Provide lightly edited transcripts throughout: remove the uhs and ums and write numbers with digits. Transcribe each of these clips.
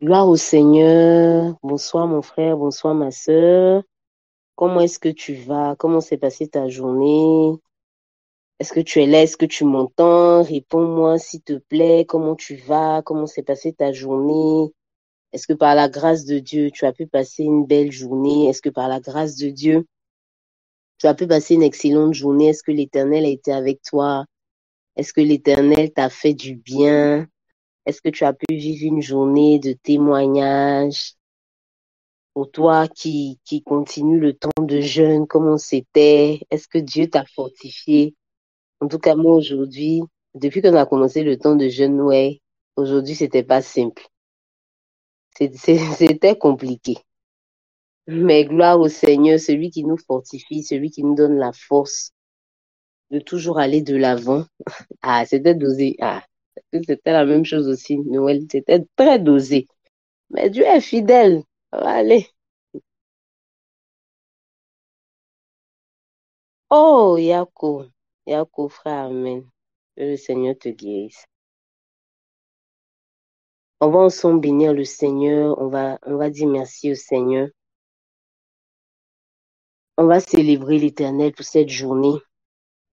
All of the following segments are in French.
Gloire au Seigneur. Bonsoir mon frère, bonsoir ma sœur. Comment est-ce que tu vas? Comment s'est passée ta journée? Est-ce que tu es là? Est-ce que tu m'entends? Réponds-moi s'il te plaît. Comment tu vas? Comment s'est passée ta journée? Est-ce que par la grâce de Dieu, tu as pu passer une belle journée? Est-ce que par la grâce de Dieu, tu as pu passer une excellente journée? Est-ce que l'Éternel a été avec toi? Est-ce que l'Éternel t'a fait du bien? Est-ce que tu as pu vivre une journée de témoignage? Pour toi qui continue le temps de jeûne, comment c'était? Est-ce que Dieu t'a fortifié? En tout cas, moi, aujourd'hui, depuis qu'on a commencé le temps de jeûne, ouais, aujourd'hui, c'était pas simple. C'était compliqué. Mais gloire au Seigneur, celui qui nous fortifie, celui qui nous donne la force de toujours aller de l'avant. Ah, c'était dosé. Ah, c'était la même chose aussi. Noël, c'était très dosé. Mais Dieu est fidèle. Ça va aller. Oh, Yako. Yako, frère, amen. Que le Seigneur te guérisse. On va ensemble bénir le Seigneur. On va dire merci au Seigneur. On va célébrer l'Éternel pour cette journée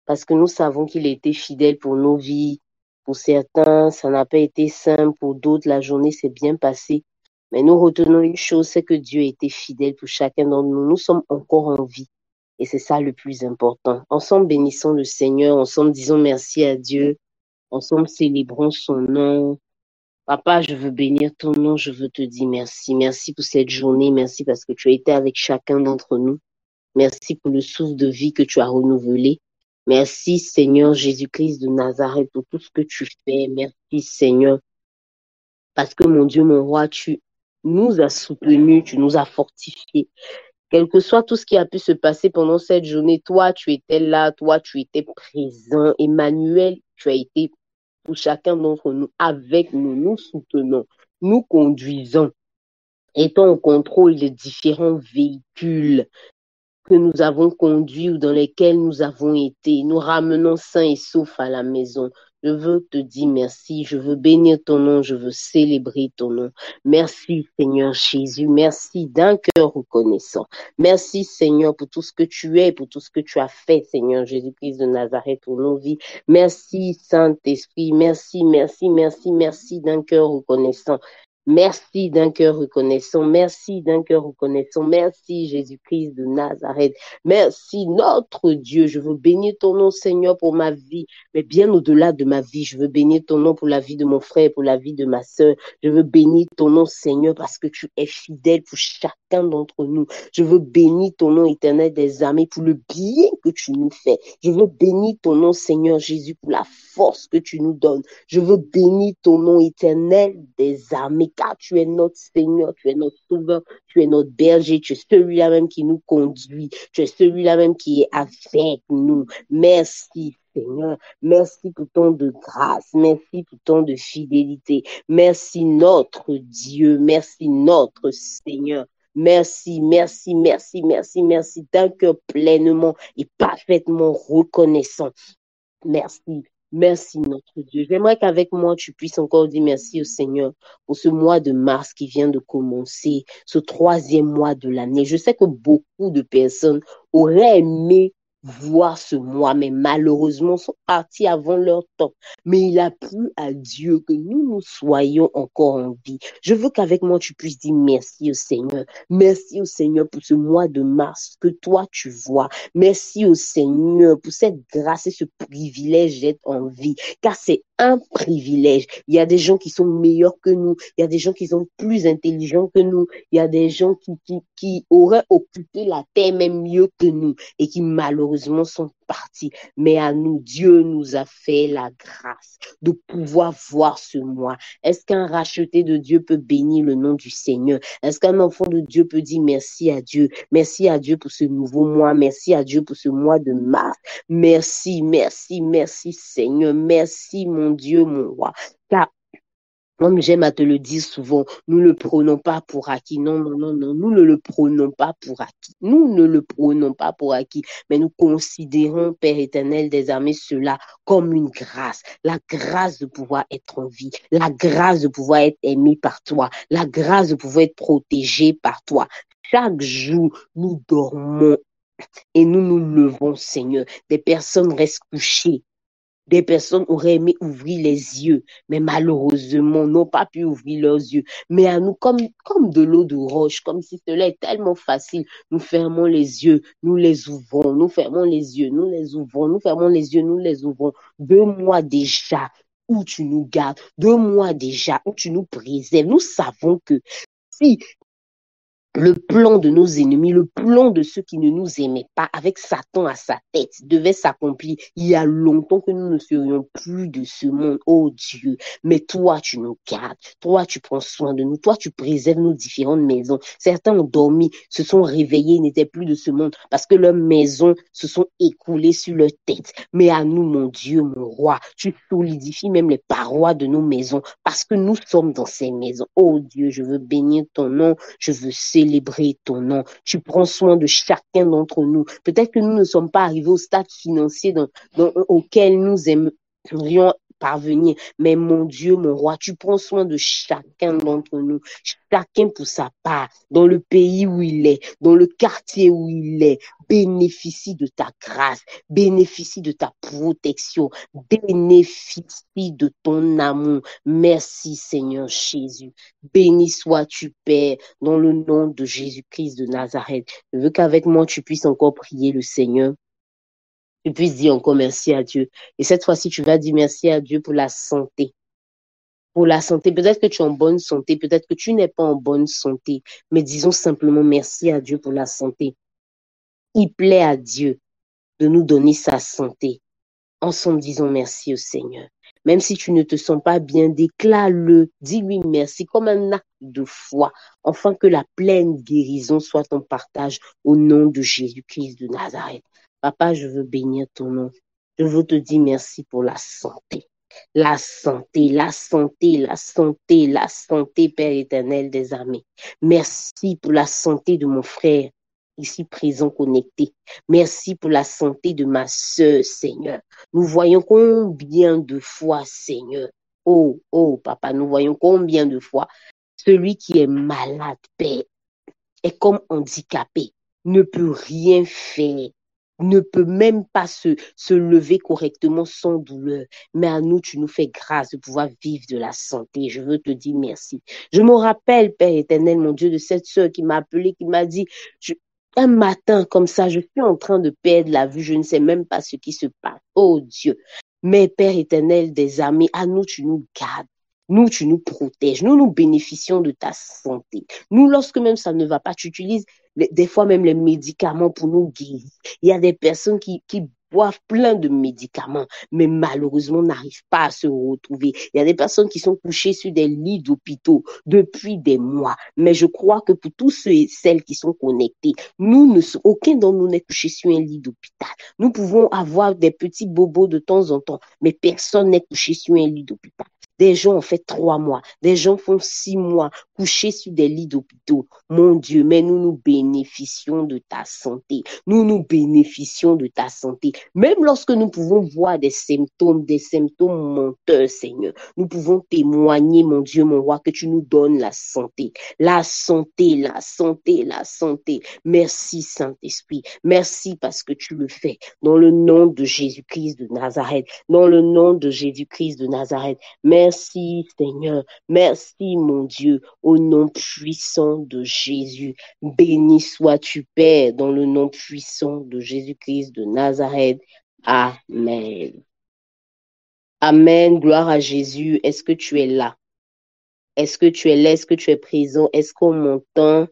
parce que nous savons qu'il a été fidèle pour nos vies. Pour certains, ça n'a pas été simple. Pour d'autres, la journée s'est bien passée. Mais nous retenons une chose, c'est que Dieu a été fidèle pour chacun d'entre nous. Nous sommes encore en vie. Et c'est ça le plus important. Ensemble, bénissons le Seigneur. Ensemble, disons merci à Dieu. Ensemble, célébrons son nom. Papa, je veux bénir ton nom, je veux te dire merci. Merci pour cette journée, merci parce que tu as été avec chacun d'entre nous. Merci pour le souffle de vie que tu as renouvelé. Merci Seigneur Jésus-Christ de Nazareth pour tout ce que tu fais. Merci Seigneur parce que mon Dieu, mon roi, tu nous as soutenus, tu nous as fortifiés. Quel que soit tout ce qui a pu se passer pendant cette journée, toi, tu étais là, toi, tu étais présent. Emmanuel, tu as été pour chacun d'entre nous, avec nous, nous soutenons, nous conduisons, étant au contrôle des différents véhicules que nous avons conduits ou dans lesquels nous avons été. Nous ramenons sains et saufs à la maison. Je veux te dire merci, je veux bénir ton nom, je veux célébrer ton nom. Merci Seigneur Jésus, merci d'un cœur reconnaissant. Merci Seigneur pour tout ce que tu es, pour tout ce que tu as fait Seigneur Jésus-Christ de Nazareth pour nos vies. Merci Saint-Esprit, merci, merci, merci, merci d'un cœur reconnaissant. Merci d'un cœur reconnaissant. Merci d'un cœur reconnaissant. Merci Jésus-Christ de Nazareth. Merci notre Dieu. Je veux bénir ton nom Seigneur pour ma vie. Mais bien au-delà de ma vie, je veux bénir ton nom pour la vie de mon frère, pour la vie de ma sœur. Je veux bénir ton nom Seigneur parce que tu es fidèle pour chacun d'entre nous. Je veux bénir ton nom éternel des armées pour le bien que tu nous fais. Je veux bénir ton nom Seigneur Jésus pour la force que tu nous donnes. Je veux bénir ton nom éternel des armées, car tu es notre Seigneur, tu es notre sauveur, tu es notre berger, tu es celui-là même qui nous conduit, tu es celui-là même qui est avec nous. Merci. Seigneur, merci pour ton de grâce, merci pour ton de fidélité, merci notre Dieu, merci notre Seigneur. Merci, merci, merci, merci, merci d'un cœur pleinement et parfaitement reconnaissant. Merci. Merci, notre Dieu. J'aimerais qu'avec moi, tu puisses encore dire merci au Seigneur pour ce mois de mars qui vient de commencer, ce troisième mois de l'année. Je sais que beaucoup de personnes auraient aimé voir ce mois, mais malheureusement sont partis avant leur temps. Mais il a plu à Dieu que nous soyons encore en vie. Je veux qu'avec moi, tu puisses dire merci au Seigneur. Merci au Seigneur pour ce mois de mars que toi, tu vois. Merci au Seigneur pour cette grâce et ce privilège d'être en vie, car c'est un privilège. Il y a des gens qui sont meilleurs que nous, il y a des gens qui sont plus intelligents que nous, il y a des gens qui auraient occupé la terre même mieux que nous et qui malheureusement sont partis. Mais à nous, Dieu nous a fait la grâce de pouvoir voir ce mois. Est-ce qu'un racheté de Dieu peut bénir le nom du Seigneur? Est-ce qu'un enfant de Dieu peut dire merci à Dieu? Merci à Dieu pour ce nouveau mois. Merci à Dieu pour ce mois de mars. Merci, merci, merci Seigneur. Merci mon Dieu, mon roi. Car Comme j'aime à te le dire souvent, nous ne le prenons pas pour acquis. Non, non, non, non, nous ne le prenons pas pour acquis. Nous ne le prenons pas pour acquis, mais nous considérons, Père éternel des armées, cela comme une grâce. La grâce de pouvoir être en vie, la grâce de pouvoir être aimé par toi, la grâce de pouvoir être protégé par toi. Chaque jour, nous dormons et nous nous levons, Seigneur. Des personnes restent couchées. Des personnes auraient aimé ouvrir les yeux, mais malheureusement n'ont pas pu ouvrir leurs yeux. Mais à nous, comme de l'eau de roche, comme si cela est tellement facile, nous fermons les yeux, nous les ouvrons, nous fermons les yeux, nous les ouvrons, nous fermons les yeux, nous les ouvrons. 2 mois déjà où tu nous gardes, 2 mois déjà où tu nous préserves. Nous savons que si le plan de nos ennemis, le plan de ceux qui ne nous aimaient pas, avec Satan à sa tête, devait s'accomplir il y a longtemps que nous ne serions plus de ce monde. Oh Dieu, mais toi, tu nous gardes, toi, tu prends soin de nous, toi, tu préserves nos différentes maisons. Certains ont dormi, se sont réveillés, n'étaient plus de ce monde parce que leurs maisons se sont écoulées sur leur tête. Mais à nous, mon Dieu, mon roi, tu solidifies même les parois de nos maisons parce que nous sommes dans ces maisons. Oh Dieu, je veux bénir ton nom, je veux célébrer ton nom. Tu prends soin de chacun d'entre nous. Peut-être que nous ne sommes pas arrivés au stade financier auquel nous aimerions parvenir. Mais mon Dieu, mon roi, tu prends soin de chacun d'entre nous. Chacun pour sa part, dans le pays où il est, dans le quartier où il est. Bénéficie de ta grâce, bénéficie de ta protection, bénéficie de ton amour. Merci Seigneur Jésus. Béni sois-tu Père, dans le nom de Jésus-Christ de Nazareth. Je veux qu'avec moi tu puisses encore prier le Seigneur. Tu puisses dire encore merci à Dieu. Et cette fois-ci, tu vas dire merci à Dieu pour la santé. Pour la santé, peut-être que tu es en bonne santé, peut-être que tu n'es pas en bonne santé, mais disons simplement merci à Dieu pour la santé. Il plaît à Dieu de nous donner sa santé. Ensemble, disons merci au Seigneur. Même si tu ne te sens pas bien, déclare-le, dis-lui merci comme un acte de foi, afin que la pleine guérison soit ton partage au nom de Jésus-Christ de Nazareth. Papa, je veux bénir ton nom. Je veux te dire merci pour la santé. La santé, la santé, la santé, la santé, Père éternel des armées. Merci pour la santé de mon frère ici présent connecté. Merci pour la santé de ma sœur, Seigneur. Nous voyons combien de fois, Seigneur, oh, oh, papa, nous voyons combien de fois celui qui est malade, Père, est comme handicapé, ne peut rien faire, ne peut même pas se lever correctement sans douleur. Mais à nous, tu nous fais grâce de pouvoir vivre de la santé. Je veux te dire merci. Je me rappelle, Père éternel, mon Dieu, de cette sœur qui m'a appelé, qui m'a dit, un matin comme ça, je suis en train de perdre la vue, je ne sais même pas ce qui se passe. Oh Dieu. Mais Père éternel des armées, à nous, tu nous gardes. Nous, tu nous protèges. Nous, nous bénéficions de ta santé. Nous, lorsque même ça ne va pas, tu utilises des fois même les médicaments pour nous guérir. Il y a des personnes qui boivent plein de médicaments, mais malheureusement n'arrivent pas à se retrouver. Il y a des personnes qui sont couchées sur des lits d'hôpitaux depuis des mois. Mais je crois que pour tous ceux et celles qui sont connectés, aucun d'entre nous n'est couché sur un lit d'hôpital. Nous pouvons avoir des petits bobos de temps en temps, mais personne n'est couché sur un lit d'hôpital. Des gens ont fait 3 mois, des gens font 6 mois couchés sur des lits d'hôpitaux. Mon Dieu, mais nous nous bénéficions de ta santé. Nous nous bénéficions de ta santé. Même lorsque nous pouvons voir des symptômes menteurs, Seigneur, nous pouvons témoigner, mon Dieu, mon roi, que tu nous donnes la santé. La santé, la santé, la santé. Merci, Saint-Esprit. Merci parce que tu le fais. Dans le nom de Jésus-Christ de Nazareth. Dans le nom de Jésus-Christ de Nazareth. Merci Seigneur, merci mon Dieu, au nom puissant de Jésus. Béni sois-tu Père, dans le nom puissant de Jésus-Christ de Nazareth. Amen. Amen, gloire à Jésus. Est-ce que tu es là? Est-ce que tu es là? Est-ce que tu es présent? Est-ce qu'on m'entend?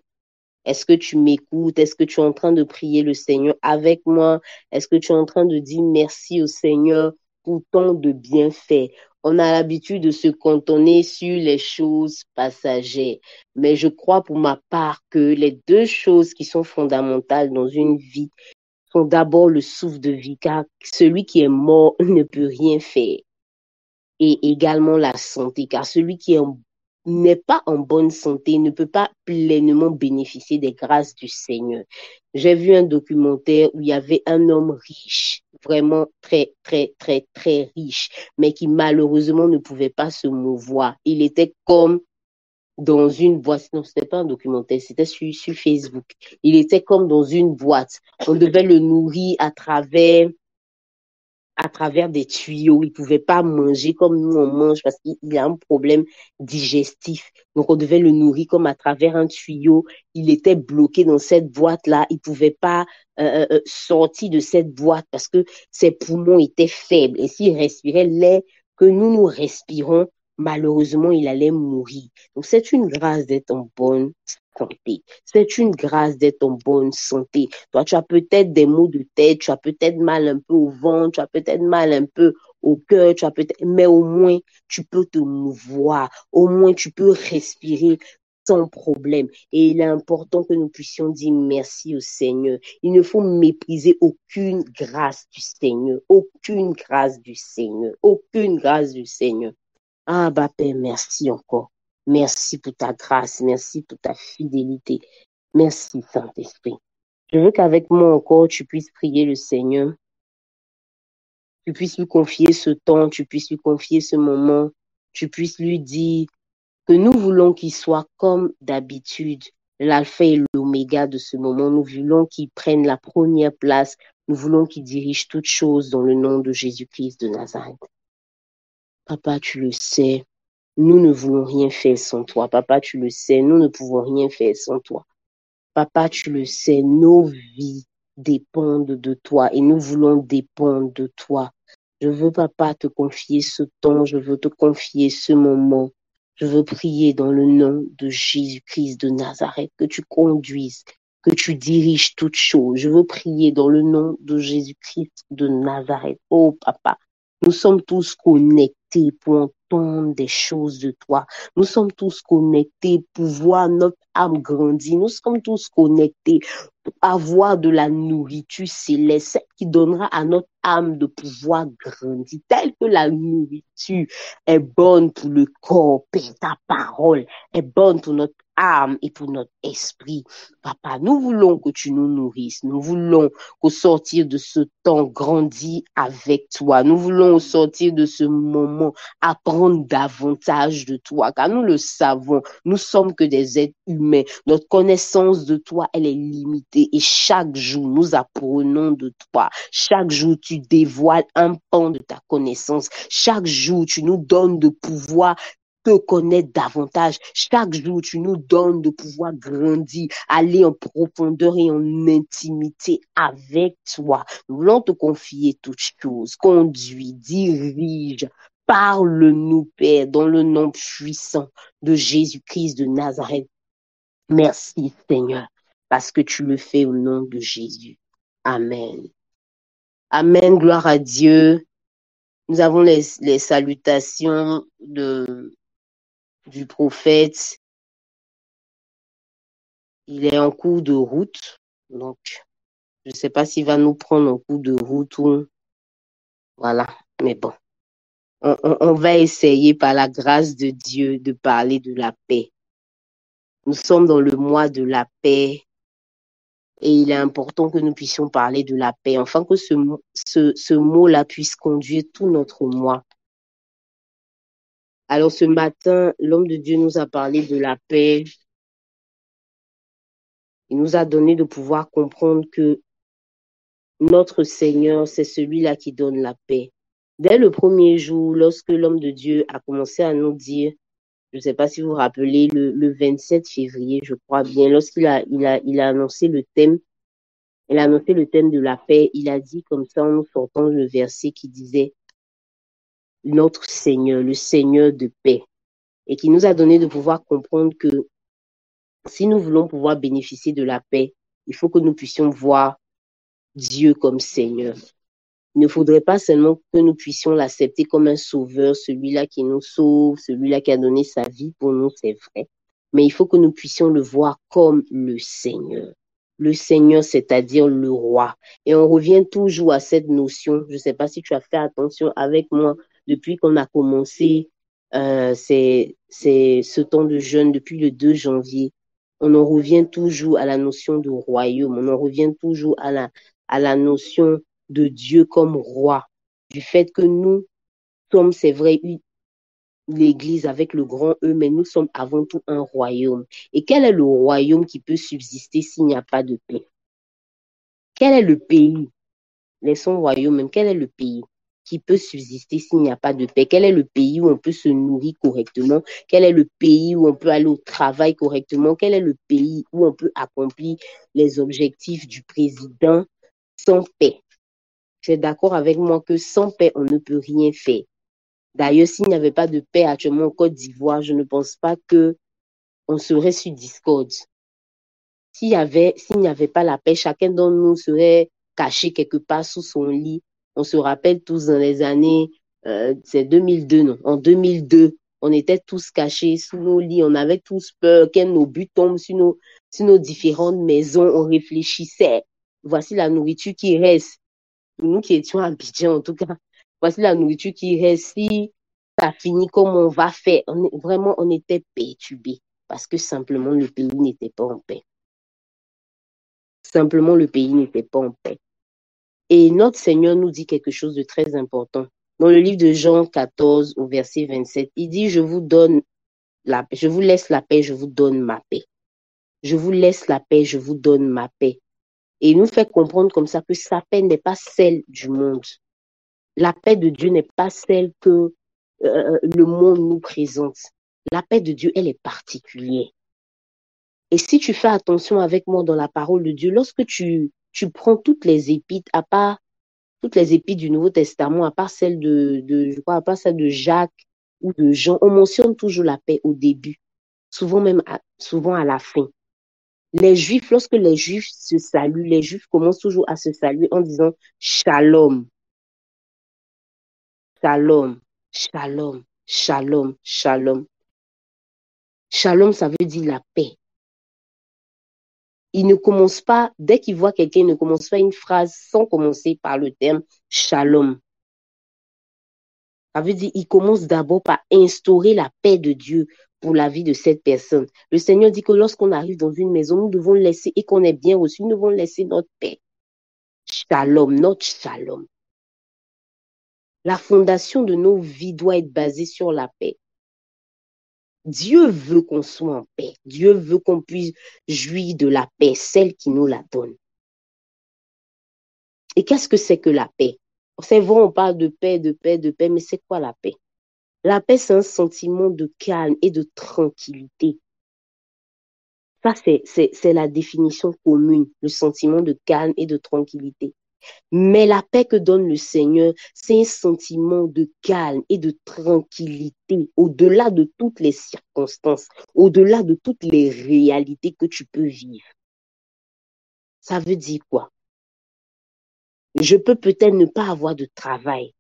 Est-ce que tu m'écoutes? Est-ce que tu es en train de prier le Seigneur avec moi? Est-ce que tu es en train de dire merci au Seigneur pour tant de bienfaits? On a l'habitude de se cantonner sur les choses passagères. Mais je crois pour ma part que les 2 choses qui sont fondamentales dans une vie sont d'abord le souffle de vie, car celui qui est mort ne peut rien faire. et également la santé, car celui qui n'est pas en bonne santé ne peut pas pleinement bénéficier des grâces du Seigneur. J'ai vu un documentaire où il y avait un homme riche, vraiment très, très, très, très riche, mais qui malheureusement ne pouvait pas se mouvoir. Il était comme dans une boîte. Non, c'était pas un documentaire, c'était sur Facebook. Il était comme dans une boîte. On devait le nourrir à travers des tuyaux. Il ne pouvait pas manger comme nous on mange parce qu'il a un problème digestif. Donc, on devait le nourrir comme à travers un tuyau. Il était bloqué dans cette boîte-là. Il ne pouvait pas sortir de cette boîte parce que ses poumons étaient faibles. Et s'il respirait l'air que nous respirons, malheureusement, il allait mourir. Donc, c'est une grâce d'être en bonne santé. C'est une grâce d'être en bonne santé. Toi, tu as peut-être des maux de tête, tu as peut-être mal un peu au ventre, tu as peut-être mal un peu au cœur, mais au moins, tu peux te mouvoir. Au moins, tu peux respirer sans problème. Et il est important que nous puissions dire merci au Seigneur. Il ne faut mépriser aucune grâce du Seigneur. Aucune grâce du Seigneur. Aucune grâce du Seigneur. Ah, bah, Père, merci encore. Merci pour ta grâce. Merci pour ta fidélité. Merci, Saint-Esprit. Je veux qu'avec moi encore, tu puisses prier le Seigneur. Tu puisses lui confier ce temps, tu puisses lui confier ce moment. Tu puisses lui dire que nous voulons qu'il soit comme d'habitude, l'alpha et l'oméga de ce moment. Nous voulons qu'il prenne la première place. Nous voulons qu'il dirige toutes choses dans le nom de Jésus-Christ de Nazareth. Papa, tu le sais. Nous ne voulons rien faire sans toi. Papa, tu le sais. Nous ne pouvons rien faire sans toi. Papa, tu le sais, nos vies dépendent de toi et nous voulons dépendre de toi. Je veux, papa, te confier ce temps, je veux te confier ce moment. Je veux prier dans le nom de Jésus-Christ de Nazareth, que tu conduises, que tu diriges toutes choses. Je veux prier dans le nom de Jésus-Christ de Nazareth. Oh, papa, nous sommes tous connectés pour entendre des choses de toi. Nous sommes tous connectés pour voir notre âme grandir. Nous sommes tous connectés pour avoir de la nourriture céleste, celle qui donnera à notre âme de pouvoir grandir, telle que la nourriture est bonne pour le corps. Père, ta parole est bonne pour notre âme et pour notre esprit. Papa, nous voulons que tu nous nourrisses. Nous voulons qu'au sortir de ce temps, grandir avec toi. Nous voulons au sortir de ce moment, apprendre davantage de toi, car nous le savons, nous sommes que des êtres humains. Notre connaissance de toi, elle est limitée et chaque jour, nous apprenons de toi. Chaque jour, tu dévoiles un pan de ta connaissance. Chaque jour, tu nous donnes de pouvoir te connaître davantage. Chaque jour, tu nous donnes de pouvoir grandir, aller en profondeur et en intimité avec toi. Nous voulons te confier toutes choses. Conduis, dirige, parle-nous, Père, dans le nom puissant de Jésus-Christ de Nazareth. Merci, Seigneur, parce que tu le fais au nom de Jésus. Amen. Amen, gloire à Dieu. Nous avons les salutations du prophète. Il est en cours de route, donc je ne sais pas s'il va nous prendre en cours de route ou voilà, mais bon. On va essayer par la grâce de Dieu de parler de la paix. Nous sommes dans le mois de la paix et il est important que nous puissions parler de la paix, afin que ce mot-là puisse conduire tout notre mois. Alors ce matin, l'homme de Dieu nous a parlé de la paix. Il nous a donné de pouvoir comprendre que notre Seigneur, c'est celui-là qui donne la paix. Dès le premier jour, lorsque l'homme de Dieu a commencé à nous dire, je ne sais pas si vous vous rappelez, le 27 février, je crois bien, lorsqu'il a annoncé le thème, il a annoncé le thème de la paix, il a dit comme ça en nous sortant le verset qui disait notre Seigneur, le Seigneur de paix, et qui nous a donné de pouvoir comprendre que si nous voulons pouvoir bénéficier de la paix, il faut que nous puissions voir Dieu comme Seigneur. Il ne faudrait pas seulement que nous puissions l'accepter comme un sauveur, celui-là qui nous sauve, celui-là qui a donné sa vie pour nous, c'est vrai. Mais il faut que nous puissions le voir comme le Seigneur. Le Seigneur, c'est-à-dire le roi. Et on revient toujours à cette notion, je ne sais pas si tu as fait attention avec moi, depuis qu'on a commencé ce temps de jeûne, depuis le 2 janvier, on en revient toujours à la notion de royaume, on en revient toujours à la notion de Dieu comme roi, du fait que nous sommes, c'est vrai, l'Église avec le grand E, mais nous sommes avant tout un royaume. Et quel est le royaume qui peut subsister s'il n'y a pas de paix? Quel est le pays? Laissons royaume même. Quel est le pays qui peut subsister s'il n'y a pas de paix? Quel est le pays où on peut se nourrir correctement? Quel est le pays où on peut aller au travail correctement? Quel est le pays où on peut accomplir les objectifs du président sans paix? Tu es d'accord avec moi que sans paix, on ne peut rien faire. D'ailleurs, s'il n'y avait pas de paix actuellement en Côte d'Ivoire, je ne pense pas qu'on serait sur Discord. S'il n'y avait pas la paix, chacun d'entre nous serait caché quelque part sous son lit. On se rappelle tous dans les années, c'est 2002, non? En 2002, on était tous cachés sous nos lits, on avait tous peur qu'un obus tombe sur nos différentes maisons, on réfléchissait. Voici la nourriture qui reste. Nous qui étions à Abidjan, en tout cas, voici la nourriture qui reste. Si ça finit comme on va faire, vraiment, on était perturbés parce que simplement le pays n'était pas en paix. Simplement, le pays n'était pas en paix. Et notre Seigneur nous dit quelque chose de très important. Dans le livre de Jean 14, au verset 27, il dit, je vous laisse la paix, je vous donne ma paix. Je vous laisse la paix, je vous donne ma paix. Et il nous fait comprendre comme ça que sa paix n'est pas celle du monde. La paix de Dieu n'est pas celle que le monde nous présente. La paix de Dieu, elle est particulière. Et si tu fais attention avec moi dans la parole de Dieu, lorsque tu prends toutes les épîtres, à part toutes les épîtres du Nouveau Testament, à part celle je crois, à part celle de Jacques ou de Jean, on mentionne toujours la paix au début, souvent même souvent à la fin. Les Juifs, lorsque les Juifs se saluent, les Juifs commencent toujours à se saluer en disant Shalom, Shalom, Shalom, Shalom, Shalom. Shalom, ça veut dire la paix. Il ne commence pas, dès qu'il voit quelqu'un, il ne commence pas une phrase sans commencer par le terme Shalom. Ça veut dire, il commence d'abord par instaurer la paix de Dieu pour la vie de cette personne. Le Seigneur dit que lorsqu'on arrive dans une maison, nous devons laisser, et qu'on est bien reçu, nous devons laisser notre paix. Shalom, notre shalom. La fondation de nos vies doit être basée sur la paix. Dieu veut qu'on soit en paix. Dieu veut qu'on puisse jouir de la paix, celle qui nous la donne. Et qu'est-ce que c'est que la paix? C'est vrai, on parle de paix, de paix, de paix, mais c'est quoi la paix? La paix, c'est un sentiment de calme et de tranquillité. Ça, c'est la définition commune, le sentiment de calme et de tranquillité. Mais la paix que donne le Seigneur, c'est un sentiment de calme et de tranquillité au-delà de toutes les circonstances, au-delà de toutes les réalités que tu peux vivre. Ça veut dire quoi? Je peux peut-être ne pas avoir de travail.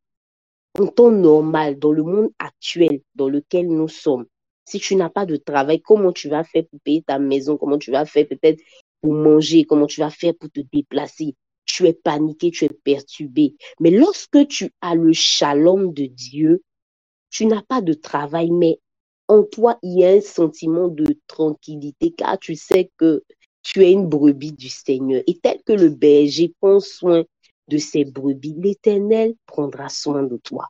En temps normal, dans le monde actuel dans lequel nous sommes, si tu n'as pas de travail, comment tu vas faire pour payer ta maison? Comment tu vas faire peut-être pour manger? Comment tu vas faire pour te déplacer? Tu es paniqué, tu es perturbé. Mais lorsque tu as le shalom de Dieu, tu n'as pas de travail, mais en toi, il y a un sentiment de tranquillité car tu sais que tu es une brebis du Seigneur. Et tel que le berger prend soin de ses brebis, l'Éternel prendra soin de toi.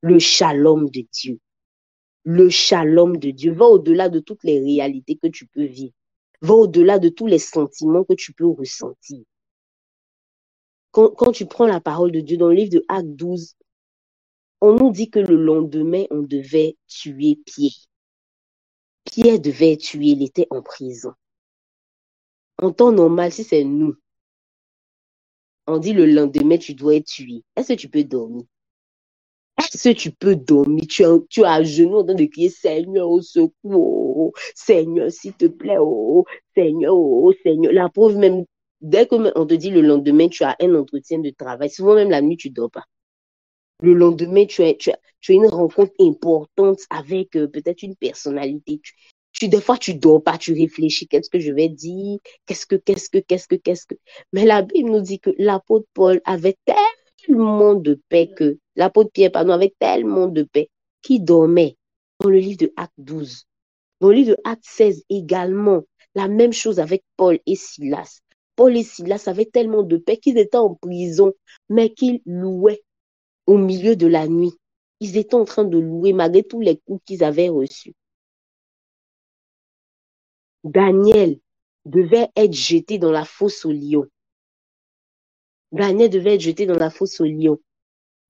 Le shalom de Dieu. Le shalom de Dieu va au-delà de toutes les réalités que tu peux vivre. Va au-delà de tous les sentiments que tu peux ressentir. Quand tu prends la parole de Dieu dans le livre de Actes 12, on nous dit que le lendemain, on devait tuer Pierre. Pierre devait être tué, il était en prison. En temps normal, si c'est nous, on dit le lendemain, tu dois être tué. Est-ce que tu peux dormir? Est-ce que tu peux dormir? Tu es à genoux en train de crier, Seigneur, au secours, oh, Seigneur, s'il te plaît, oh, Seigneur, oh, Seigneur. La pauvre même, dès qu'on te dit le lendemain, tu as un entretien de travail. Souvent même la nuit, tu ne dors pas. Le lendemain, tu as une rencontre importante avec peut-être une personnalité. Des fois, tu ne dors pas, tu réfléchis, qu'est-ce que je vais dire? Qu'est-ce que. Mais la Bible nous dit que l'apôtre Paul avait tellement de paix que l'apôtre Pierre, pardon, avait tellement de paix qu'il dormait. Dans le livre de Actes 12, dans le livre de Actes 16 également, la même chose avec Paul et Silas. Paul et Silas avaient tellement de paix qu'ils étaient en prison, mais qu'ils louaient au milieu de la nuit. Ils étaient en train de louer malgré tous les coups qu'ils avaient reçus. Daniel devait être jeté dans la fosse aux lions. Daniel devait être jeté dans la fosse aux lions.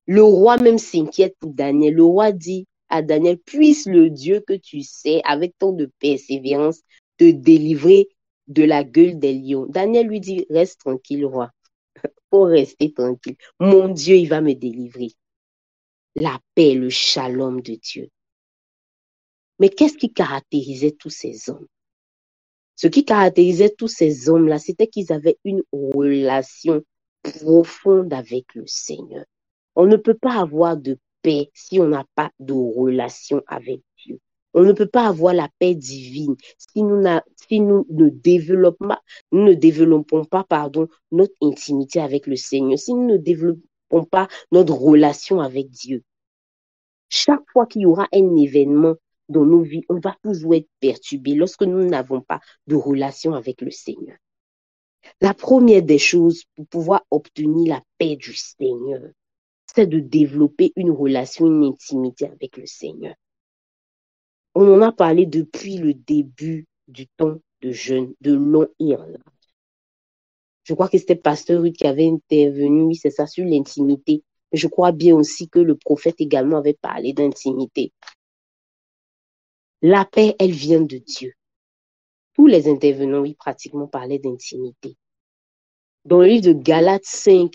Le roi même s'inquiète pour Daniel. Le roi dit à Daniel, puisse le Dieu que tu sais, avec tant de persévérance, te délivrer de la gueule des lions. Daniel lui dit, reste tranquille, roi. Faut rester tranquille. Mon Dieu, il va me délivrer. La paix, le shalom de Dieu. Mais qu'est-ce qui caractérisait tous ces hommes? Ce qui caractérisait tous ces hommes-là, c'était qu'ils avaient une relation profonde avec le Seigneur. On ne peut pas avoir de paix si on n'a pas de relation avec Dieu. On ne peut pas avoir la paix divine si nous ne développons pas, notre intimité avec le Seigneur, si nous ne développons pas notre relation avec Dieu. Chaque fois qu'il y aura un événement dans nos vies, on va toujours être perturbé lorsque nous n'avons pas de relation avec le Seigneur. La première des choses pour pouvoir obtenir la paix du Seigneur, c'est de développer une relation, une intimité avec le Seigneur. On en a parlé depuis le début du temps de jeûne, de long et en large. Je crois que c'était Pasteur Ruth qui avait intervenu, oui, c'est ça, sur l'intimité. Mais je crois bien aussi que le prophète également avait parlé d'intimité. La paix, elle vient de Dieu. Tous les intervenants, oui, pratiquement parlaient d'intimité. Dans le livre de Galates 5,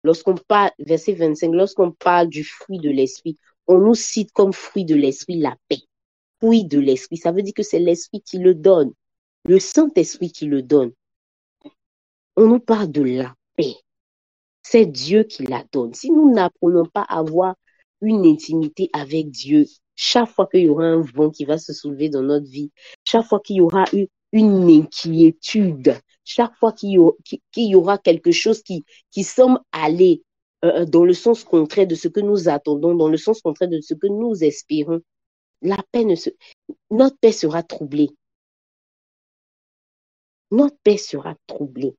lorsqu'on parle, verset 25, lorsqu'on parle du fruit de l'esprit, on nous cite comme fruit de l'esprit la paix. Fruit de l'esprit, ça veut dire que c'est l'esprit qui le donne, le Saint-Esprit qui le donne. On nous parle de la paix. C'est Dieu qui la donne. Si nous n'apprenons pas à avoir une intimité avec Dieu, chaque fois qu'il y aura un vent qui va se soulever dans notre vie, chaque fois qu'il y aura une inquiétude, chaque fois qu'il y aura quelque chose qui semble aller dans le sens contraire de ce que nous attendons, dans le sens contraire de ce que nous espérons, notre paix sera troublée. Notre paix sera troublée.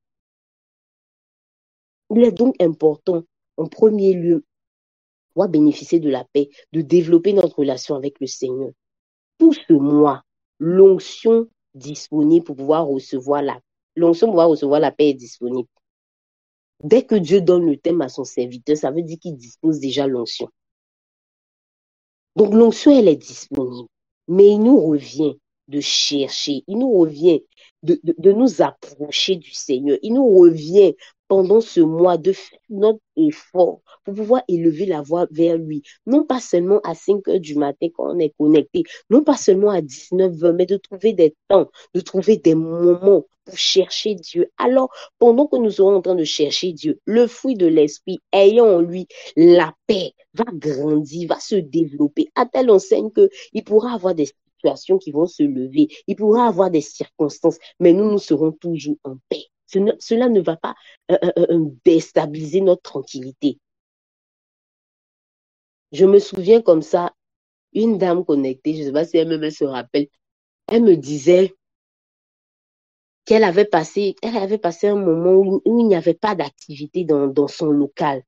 Il est donc important, en premier lieu, pour bénéficier de la paix, de développer notre relation avec le Seigneur. Tout ce mois, l'onction disponible pour pouvoir recevoir la paix est disponible. Dès que Dieu donne le thème à son serviteur, ça veut dire qu'il dispose déjà l'onction. Donc l'onction, elle est disponible. Mais il nous revient de chercher, il nous revient de nous approcher du Seigneur. Il nous revient pendant ce mois de faire notre effort pour pouvoir élever la voix vers lui. Non pas seulement à 5 heures du matin quand on est connecté, non pas seulement à 19h, mais de trouver des temps, de trouver des moments pour chercher Dieu. Alors, pendant que nous serons en train de chercher Dieu, le fruit de l'esprit ayant en lui la paix va grandir, va se développer à telle enseigne qu'il pourra avoir des situations qui vont se lever, il pourra avoir des circonstances, mais nous serons toujours en paix. Cela ne va pas déstabiliser notre tranquillité. Je me souviens comme ça, une dame connectée, je ne sais pas si elle se rappelle, elle me disait qu'elle avait passé un moment où il n'y avait pas d'activité dans son local.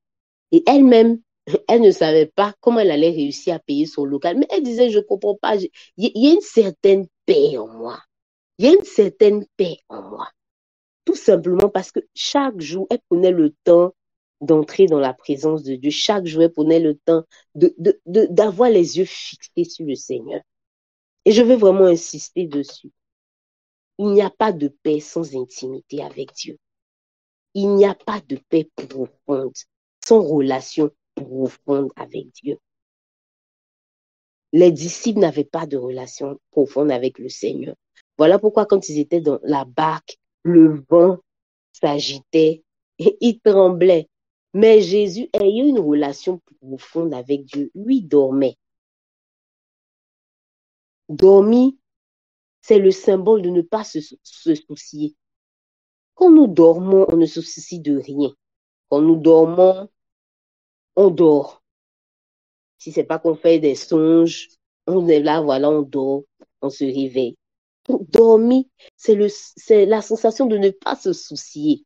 Et elle-même, elle ne savait pas comment elle allait réussir à payer son local. Mais elle disait, je ne comprends pas, il y a une certaine paix en moi. Il y a une certaine paix en moi. Tout simplement parce que chaque jour, elle prenait le temps d'entrer dans la présence de Dieu. Chaque jour, elle prenait le temps d'avoir les yeux fixés sur le Seigneur. Et je veux vraiment insister dessus. Il n'y a pas de paix sans intimité avec Dieu. Il n'y a pas de paix profonde sans relation profonde avec Dieu. Les disciples n'avaient pas de relation profonde avec le Seigneur. Voilà pourquoi quand ils étaient dans la barque, le vent s'agitait et ils tremblaient. Mais Jésus ayant une relation profonde avec Dieu, lui dormait. Dormir, c'est le symbole de ne pas se soucier. Quand nous dormons, on ne se soucie de rien. Quand nous dormons, on dort. Si c'est pas qu'on fait des songes, on est là, voilà, on dort, on se réveille. Dormir, c'est la sensation de ne pas se soucier,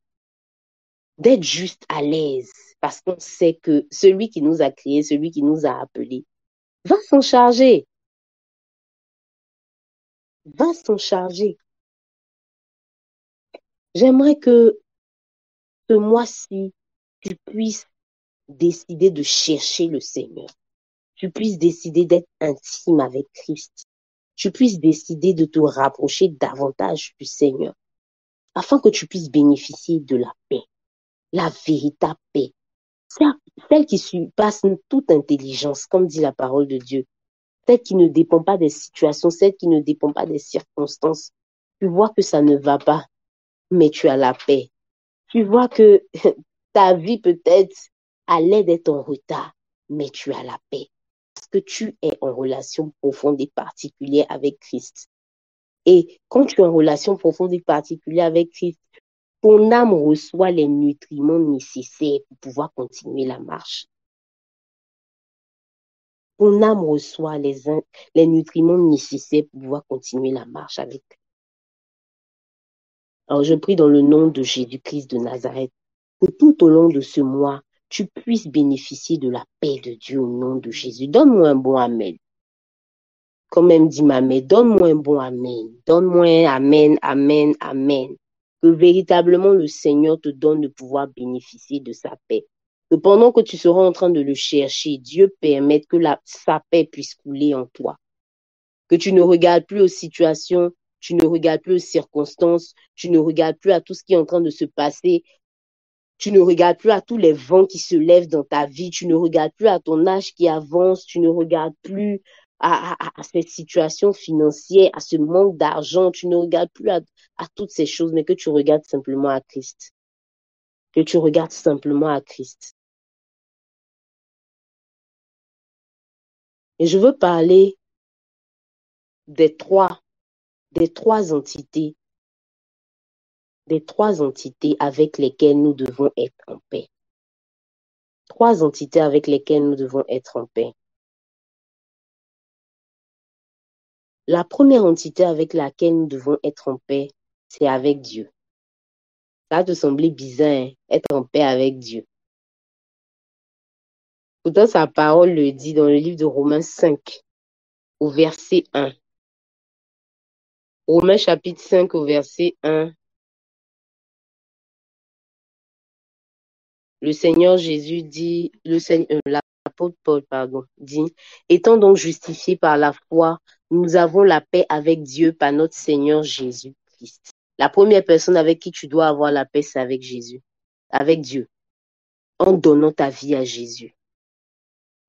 d'être juste à l'aise, parce qu'on sait que celui qui nous a créés, celui qui nous a appelés, va s'en charger, va s'en charger. J'aimerais que ce mois-ci, tu puisses décider de chercher le Seigneur. Tu puisses décider d'être intime avec Christ. Tu puisses décider de te rapprocher davantage du Seigneur, afin que tu puisses bénéficier de la paix, la véritable paix, celle qui surpasse toute intelligence, comme dit la parole de Dieu, celle qui ne dépend pas des situations, celle qui ne dépend pas des circonstances. Tu vois que ça ne va pas, mais tu as la paix. Tu vois que ta vie peut-être allait d'être en retard, mais tu as la paix. Parce que tu es en relation profonde et particulière avec Christ. Et quand tu es en relation profonde et particulière avec Christ, ton âme reçoit les nutriments nécessaires pour pouvoir continuer la marche. Ton âme reçoit les nutriments nécessaires pour pouvoir continuer la marche avec. Alors je prie dans le nom de Jésus-Christ de Nazareth, que tout au long de ce mois, tu puisses bénéficier de la paix de Dieu au nom de Jésus. Donne-moi un bon amen. Comme elle me dit ma mère, donne-moi un bon amen. Donne-moi un amen, amen, amen. Que véritablement le Seigneur te donne de pouvoir bénéficier de sa paix. Que pendant que tu seras en train de le chercher, Dieu permette que sa paix puisse couler en toi. Que tu ne regardes plus aux situations, tu ne regardes plus aux circonstances, tu ne regardes plus à tout ce qui est en train de se passer, tu ne regardes plus à tous les vents qui se lèvent dans ta vie, tu ne regardes plus à ton âge qui avance, tu ne regardes plus à cette situation financière, à ce manque d'argent, tu ne regardes plus à toutes ces choses, mais que tu regardes simplement à Christ. Que tu regardes simplement à Christ. Et je veux parler des trois entités avec lesquelles nous devons être en paix. Trois entités avec lesquelles nous devons être en paix. La première entité avec laquelle nous devons être en paix, c'est avec Dieu. Ça va te sembler bizarre, hein, être en paix avec Dieu. Pourtant, sa parole le dit dans le livre de Romains 5, au verset 1. Romains chapitre 5, au verset 1. Le Seigneur Jésus dit, l'apôtre Paul, dit, étant donc justifiés par la foi, nous avons la paix avec Dieu par notre Seigneur Jésus-Christ. La première personne avec qui tu dois avoir la paix, c'est avec Jésus, avec Dieu, en donnant ta vie à Jésus.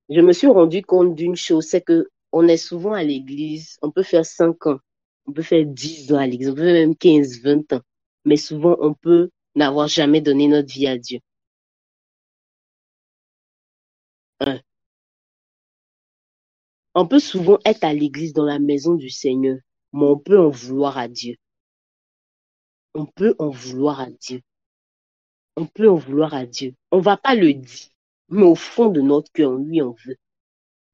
Je me suis rendu compte d'une chose, c'est que on est souvent à l'église, on peut faire 5 ans, on peut faire 10 ans à l'église, on peut faire même 15, 20 ans, mais souvent on peut n'avoir jamais donné notre vie à Dieu. On peut souvent être à l'église dans la maison du Seigneur, mais on peut en vouloir à Dieu. On peut en vouloir à Dieu. On peut en vouloir à Dieu. On ne va pas le dire, mais au fond de notre cœur, lui en veut.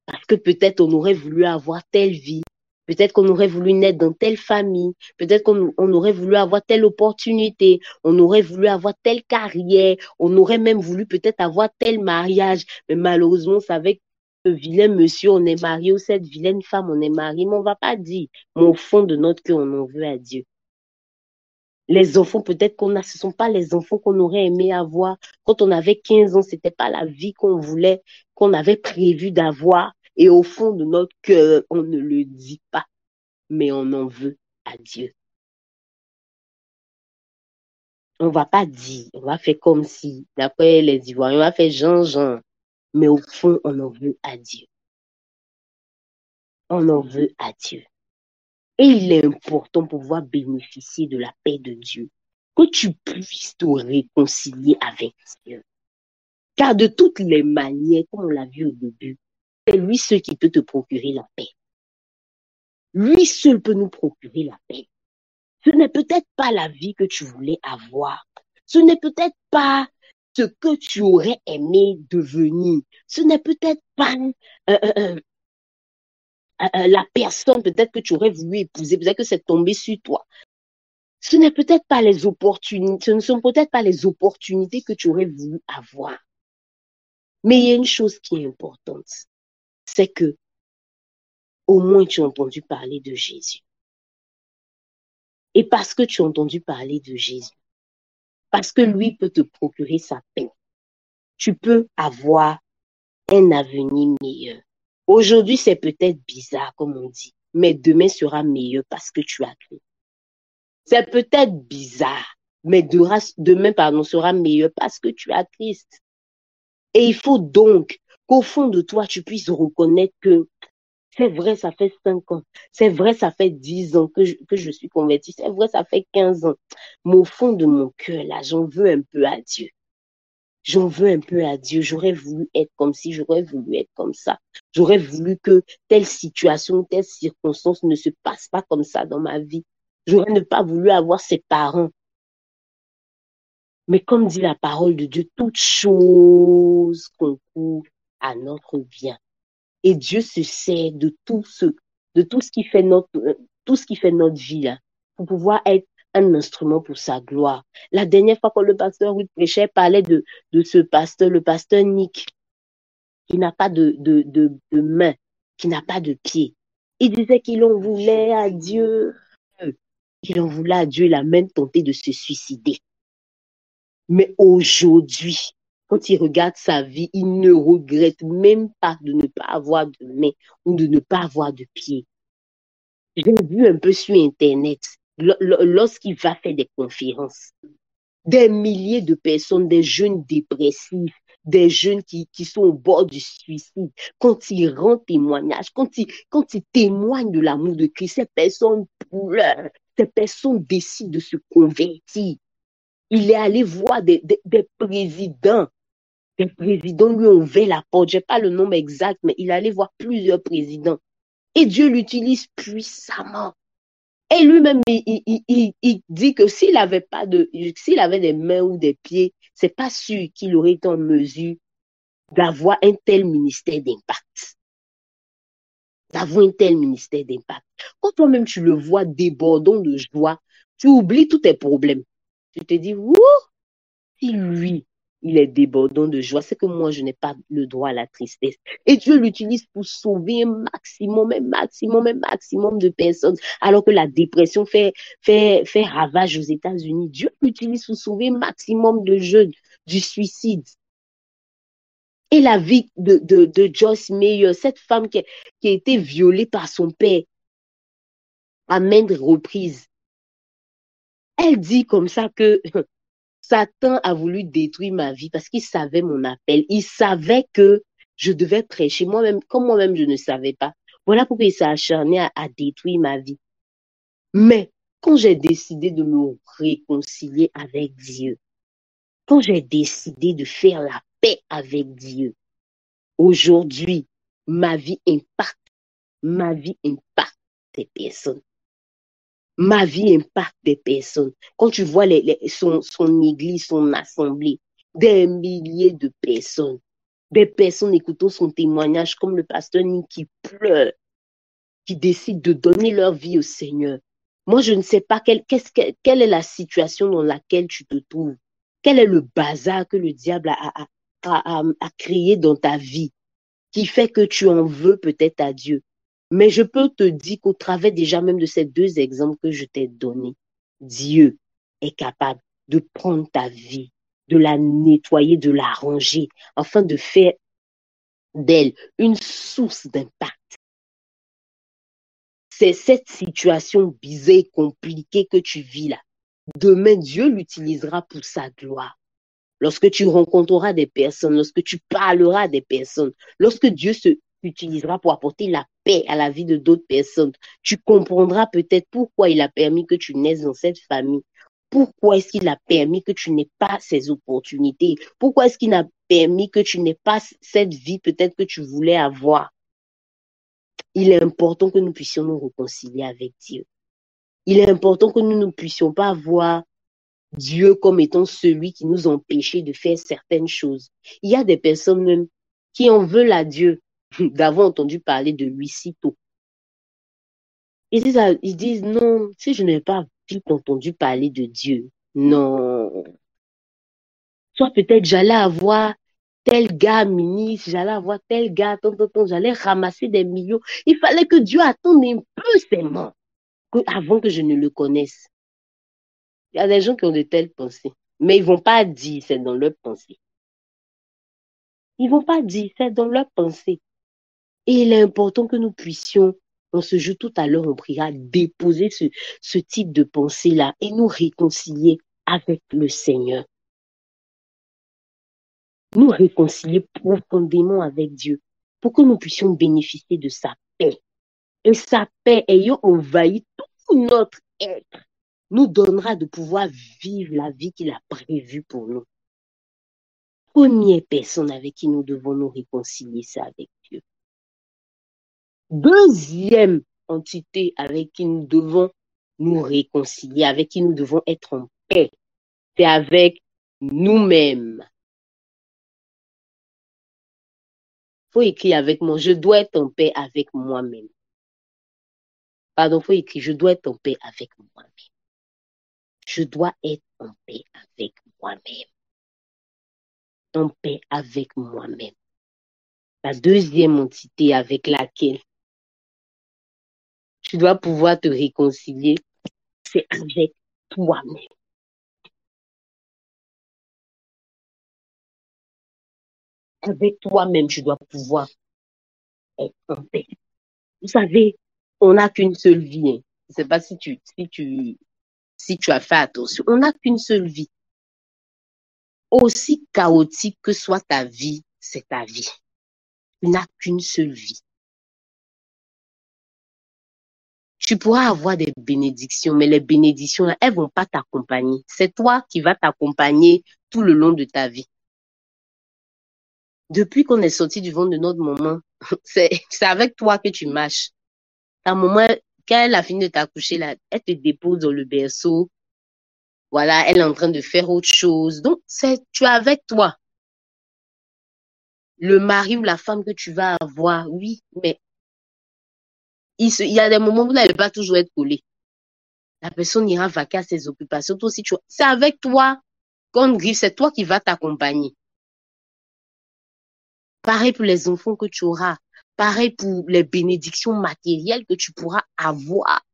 Parce que peut-être on aurait voulu avoir telle vie, peut-être qu'on aurait voulu naître dans telle famille, peut-être qu'on aurait voulu avoir telle opportunité, on aurait voulu avoir telle carrière, on aurait même voulu peut-être avoir tel mariage, mais malheureusement, c'est avec ce vilain monsieur, on est marié, ou cette vilaine femme, on est marié, mais on ne va pas dire, mais au fond de notre cœur, on en veut à Dieu. Les enfants, peut-être qu'on a, ce ne sont pas les enfants qu'on aurait aimé avoir. Quand on avait 15 ans, ce n'était pas la vie qu'on voulait, qu'on avait prévu d'avoir. Et au fond de notre cœur, on ne le dit pas, mais on en veut à Dieu. On ne va pas dire, on va faire comme si, d'après les Ivoiriens, on va faire Jean-Jean, mais au fond, on en veut à Dieu. On en veut à Dieu. Et il est important pour pouvoir bénéficier de la paix de Dieu, que tu puisses te réconcilier avec Dieu. Car de toutes les manières, comme on l'a vu au début, c'est lui seul qui peut te procurer la paix. Lui seul peut nous procurer la paix. Ce n'est peut-être pas la vie que tu voulais avoir. Ce n'est peut-être pas ce que tu aurais aimé devenir. Ce n'est peut-être pas la personne peut-être que tu aurais voulu épouser, peut-être que c'est tombé sur toi. Ce n'est peut-être pas les opportunités, ce ne sont peut-être pas les opportunités que tu aurais voulu avoir. Mais il y a une chose qui est importante, c'est que au moins tu as entendu parler de Jésus. Et parce que tu as entendu parler de Jésus, parce que lui peut te procurer sa paix, tu peux avoir un avenir meilleur. Aujourd'hui, c'est peut-être bizarre, comme on dit, mais demain sera meilleur parce que tu as cru. C'est peut-être bizarre, mais demain, sera meilleur parce que tu as Christ. Et il faut donc qu'au fond de toi, tu puisses reconnaître que c'est vrai, ça fait 5 ans. C'est vrai, ça fait 10 ans que je suis convertie. C'est vrai, ça fait 15 ans. Mais au fond de mon cœur, là, j'en veux un peu à Dieu. J'en veux un peu à Dieu. J'aurais voulu être comme ci, j'aurais voulu être comme ça. J'aurais voulu que telle situation, telle circonstance ne se passe pas comme ça dans ma vie. J'aurais ne pas voulu avoir ses parents. Mais comme dit la parole de Dieu, toute chose concourt à notre bien. Et Dieu se sert de tout ce qui fait tout ce qui fait notre vie là, pour pouvoir être un instrument pour sa gloire. La dernière fois que le pasteur Ruth prêchait, parlait de ce pasteur, le pasteur Nick, qui n'a pas de main, qui n'a pas de pied. Il disait qu'il en voulait à Dieu. Il en voulait à Dieu, il a même tenté de se suicider. Mais aujourd'hui, quand il regarde sa vie, il ne regrette même pas de ne pas avoir de main ou de ne pas avoir de pied. J'ai vu un peu sur Internet, lorsqu'il va faire des conférences, des milliers de personnes, des jeunes dépressifs, des jeunes qui sont au bord du suicide, quand il rend témoignage, quand il témoigne de l'amour de Christ, ces personnes pleurent, ces personnes décident de se convertir. Il est allé voir des présidents. Les présidents lui ont ouvert la porte. Je n'ai pas le nom exact, mais il est allé voir plusieurs présidents. Et Dieu l'utilise puissamment. Et lui-même, il dit que s'il avait des mains ou des pieds, c'est pas sûr qu'il aurait été en mesure d'avoir un tel ministère d'impact. Quand toi-même tu le vois débordant de joie, tu oublies tous tes problèmes. Tu te dis, ouh, si lui, il est débordant de joie, c'est que moi, je n'ai pas le droit à la tristesse. Et Dieu l'utilise pour sauver un maximum de personnes. Alors que la dépression fait ravage aux États-Unis. Dieu l'utilise pour sauver un maximum de jeunes du suicide. Et la vie de Joyce Meyer, cette femme qui a été violée par son père à maintes reprises. Elle dit comme ça que Satan a voulu détruire ma vie parce qu'il savait mon appel. Il savait que je devais prêcher. Moi-même, je ne savais pas. Voilà pourquoi il s'est acharné à détruire ma vie. Mais quand j'ai décidé de me réconcilier avec Dieu, quand j'ai décidé de faire la paix avec Dieu, aujourd'hui, ma vie impacte des personnes. Ma vie impacte des personnes. Quand tu vois son église, son assemblée, des milliers de personnes, des personnes écoutant son témoignage comme le pasteur Nick qui pleure, qui décide de donner leur vie au Seigneur. Moi, je ne sais pas quelle est la situation dans laquelle tu te trouves. Quel est le bazar que le diable a créé dans ta vie qui fait que tu en veux peut-être à Dieu. Mais je peux te dire qu'au travers déjà même de ces 2 exemples que je t'ai donnés, Dieu est capable de prendre ta vie, de la nettoyer, de la ranger, afin de faire d'elle une source d'impact. C'est cette situation bizarre et compliquée que tu vis là. Demain, Dieu l'utilisera pour sa gloire. Lorsque tu rencontreras des personnes, lorsque tu parleras à des personnes, lorsque Dieu utilisera pour apporter la paix à la vie de d'autres personnes, tu comprendras peut-être pourquoi il a permis que tu naisses dans cette famille. Pourquoi est-ce qu'il a permis que tu n'aies pas ces opportunités? Pourquoi est-ce qu'il a permis que tu n'aies pas cette vie peut-être que tu voulais avoir? Il est important que nous puissions nous réconcilier avec Dieu. Il est important que nous ne puissions pas avoir Dieu comme étant celui qui nous empêchait de faire certaines choses. Il y a des personnes même qui en veulent à Dieu d'avoir entendu parler de lui si tôt. Ils disent non, si je n'ai pas vite entendu parler de Dieu, non. Soit peut-être j'allais avoir tel gars ministre, j'allais avoir tel gars, j'allais ramasser des millions. Il fallait que Dieu attende un peu seulement avant que je ne le connaisse. Il y a des gens qui ont de telles pensées, mais ils ne vont pas dire, c'est dans leur pensée. Ils ne vont pas dire, c'est dans leur pensée. Et il est important que nous puissions, on se joue tout à l'heure, on priera, déposer ce type de pensée-là et nous réconcilier avec le Seigneur. Nous réconcilier profondément avec Dieu pour que nous puissions bénéficier de sa paix. Et sa paix ayant envahi tout notre être, nous donnera de pouvoir vivre la vie qu'il a prévue pour nous. Première personne avec qui nous devons nous réconcilier, c'est avec Dieu. Deuxième entité avec qui nous devons nous réconcilier, avec qui nous devons être en paix, c'est avec nous-mêmes. Il faut écrire avec moi, je dois être en paix avec moi-même. Pardon, il faut écrire, je dois être en paix avec moi-même. Je dois être en paix avec moi-même. En paix avec moi-même. La deuxième entité avec laquelle tu dois pouvoir te réconcilier, c'est avec toi-même. Avec toi-même, tu dois pouvoir être en paix. Vous savez, on n'a qu'une seule vie. Hein. Je ne sais pas si tu as fait attention. On n'a qu'une seule vie. Aussi chaotique que soit ta vie, c'est ta vie. Tu n'as qu'une seule vie. Tu pourras avoir des bénédictions, mais les bénédictions, elles ne vont pas t'accompagner. C'est toi qui vas t'accompagner tout le long de ta vie. Depuis qu'on est sorti du ventre de notre maman, c'est avec toi que tu marches. Ta maman, quand elle a fini de t'accoucher, là, elle te dépose dans le berceau. Voilà, elle est en train de faire autre chose. Donc, tu es avec toi. Le mari ou la femme que tu vas avoir, oui, mais il y a des moments où elle ne va pas toujours être collée. La personne ira vaquer à ses occupations. Toi aussi, c'est avec toi qu'on griffe, c'est toi qui vas t'accompagner. Pareil pour les enfants que tu auras. Pareil pour les bénédictions matérielles que tu pourras avoir.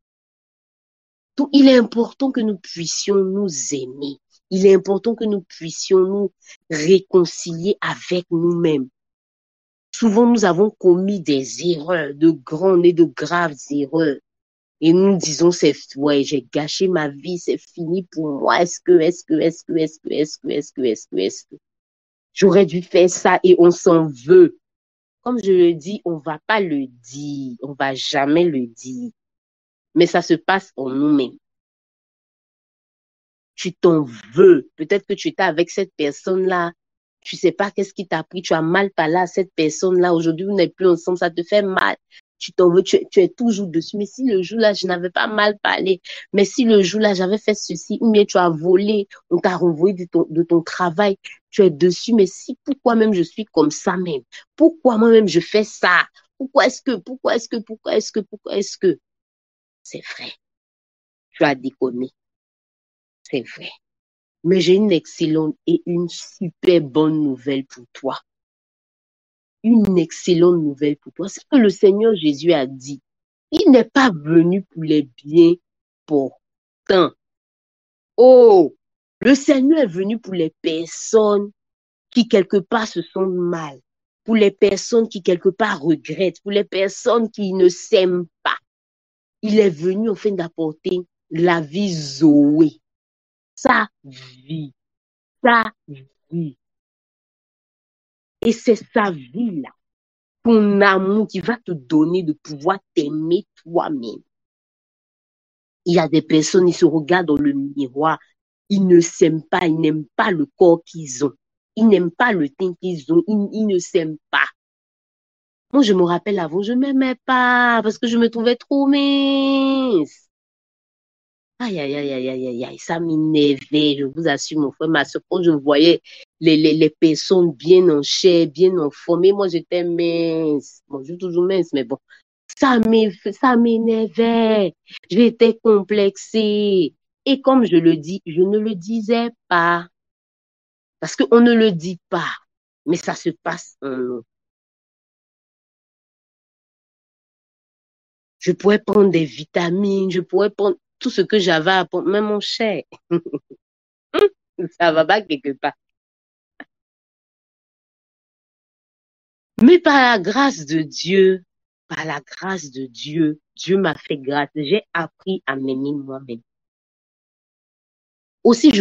Donc, il est important que nous puissions nous aimer. Il est important que nous puissions nous réconcilier avec nous-mêmes. Souvent, nous avons commis des erreurs, de grandes et de graves erreurs. Et nous disons, ouais, j'ai gâché ma vie, c'est fini pour moi. Est-ce que. J'aurais dû faire ça et on s'en veut. Comme je le dis, on va pas le dire. On va jamais le dire. Mais ça se passe en nous-mêmes. Tu t'en veux. Peut-être que tu étais avec cette personne-là. Tu sais pas qu'est-ce qui t'a pris. Tu as mal parlé à cette personne-là. Aujourd'hui, vous n'êtes plus ensemble. Ça te fait mal. Tu t'en veux. Tu es toujours dessus. Mais si le jour-là, je n'avais pas mal parlé. Mais si le jour-là, j'avais fait ceci. Ou bien tu as volé. On t'a renvoyé de ton travail. Tu es dessus. Mais si, pourquoi même je suis comme ça même? Pourquoi moi-même je fais ça? Pourquoi est-ce que? C'est vrai. Tu as déconné. C'est vrai. Mais j'ai une excellente et une super bonne nouvelle pour toi. Une excellente nouvelle pour toi. C'est que le Seigneur Jésus a dit, il n'est pas venu pour les biens portants. Oh, le Seigneur est venu pour les personnes qui quelque part se sentent mal, pour les personnes qui quelque part regrettent, pour les personnes qui ne s'aiment pas. Il est venu en fait d'apporter la vie Zoé, sa vie, sa vie. Et c'est sa vie-là, ton amour qui va te donner de pouvoir t'aimer toi-même. Il y a des personnes, ils se regardent dans le miroir, ils ne s'aiment pas, ils n'aiment pas le corps qu'ils ont. Ils n'aiment pas le teint qu'ils ont, ils ne s'aiment pas. Moi, je me rappelle avant, je ne m'aimais pas parce que je me trouvais trop mince. Aïe, aïe, aïe, aïe, aïe, aïe, aïe, ça m'énervait, je vous assure, mon frère, ma soeur, quand je voyais les personnes bien en chair, bien en forme, et moi j'étais mince, bon, je suis toujours mince, mais bon, ça m'énervait, j'étais complexée, et comme je le dis, je ne le disais pas, parce qu'on ne le dit pas, mais ça se passe en nous. Je pourrais prendre des vitamines, je pourrais prendre tout ce que j'avais à prendre, même mon cher, ça va pas quelque part. Mais par la grâce de Dieu, Dieu m'a fait grâce. J'ai appris à m'aimer moi-même. Aussi,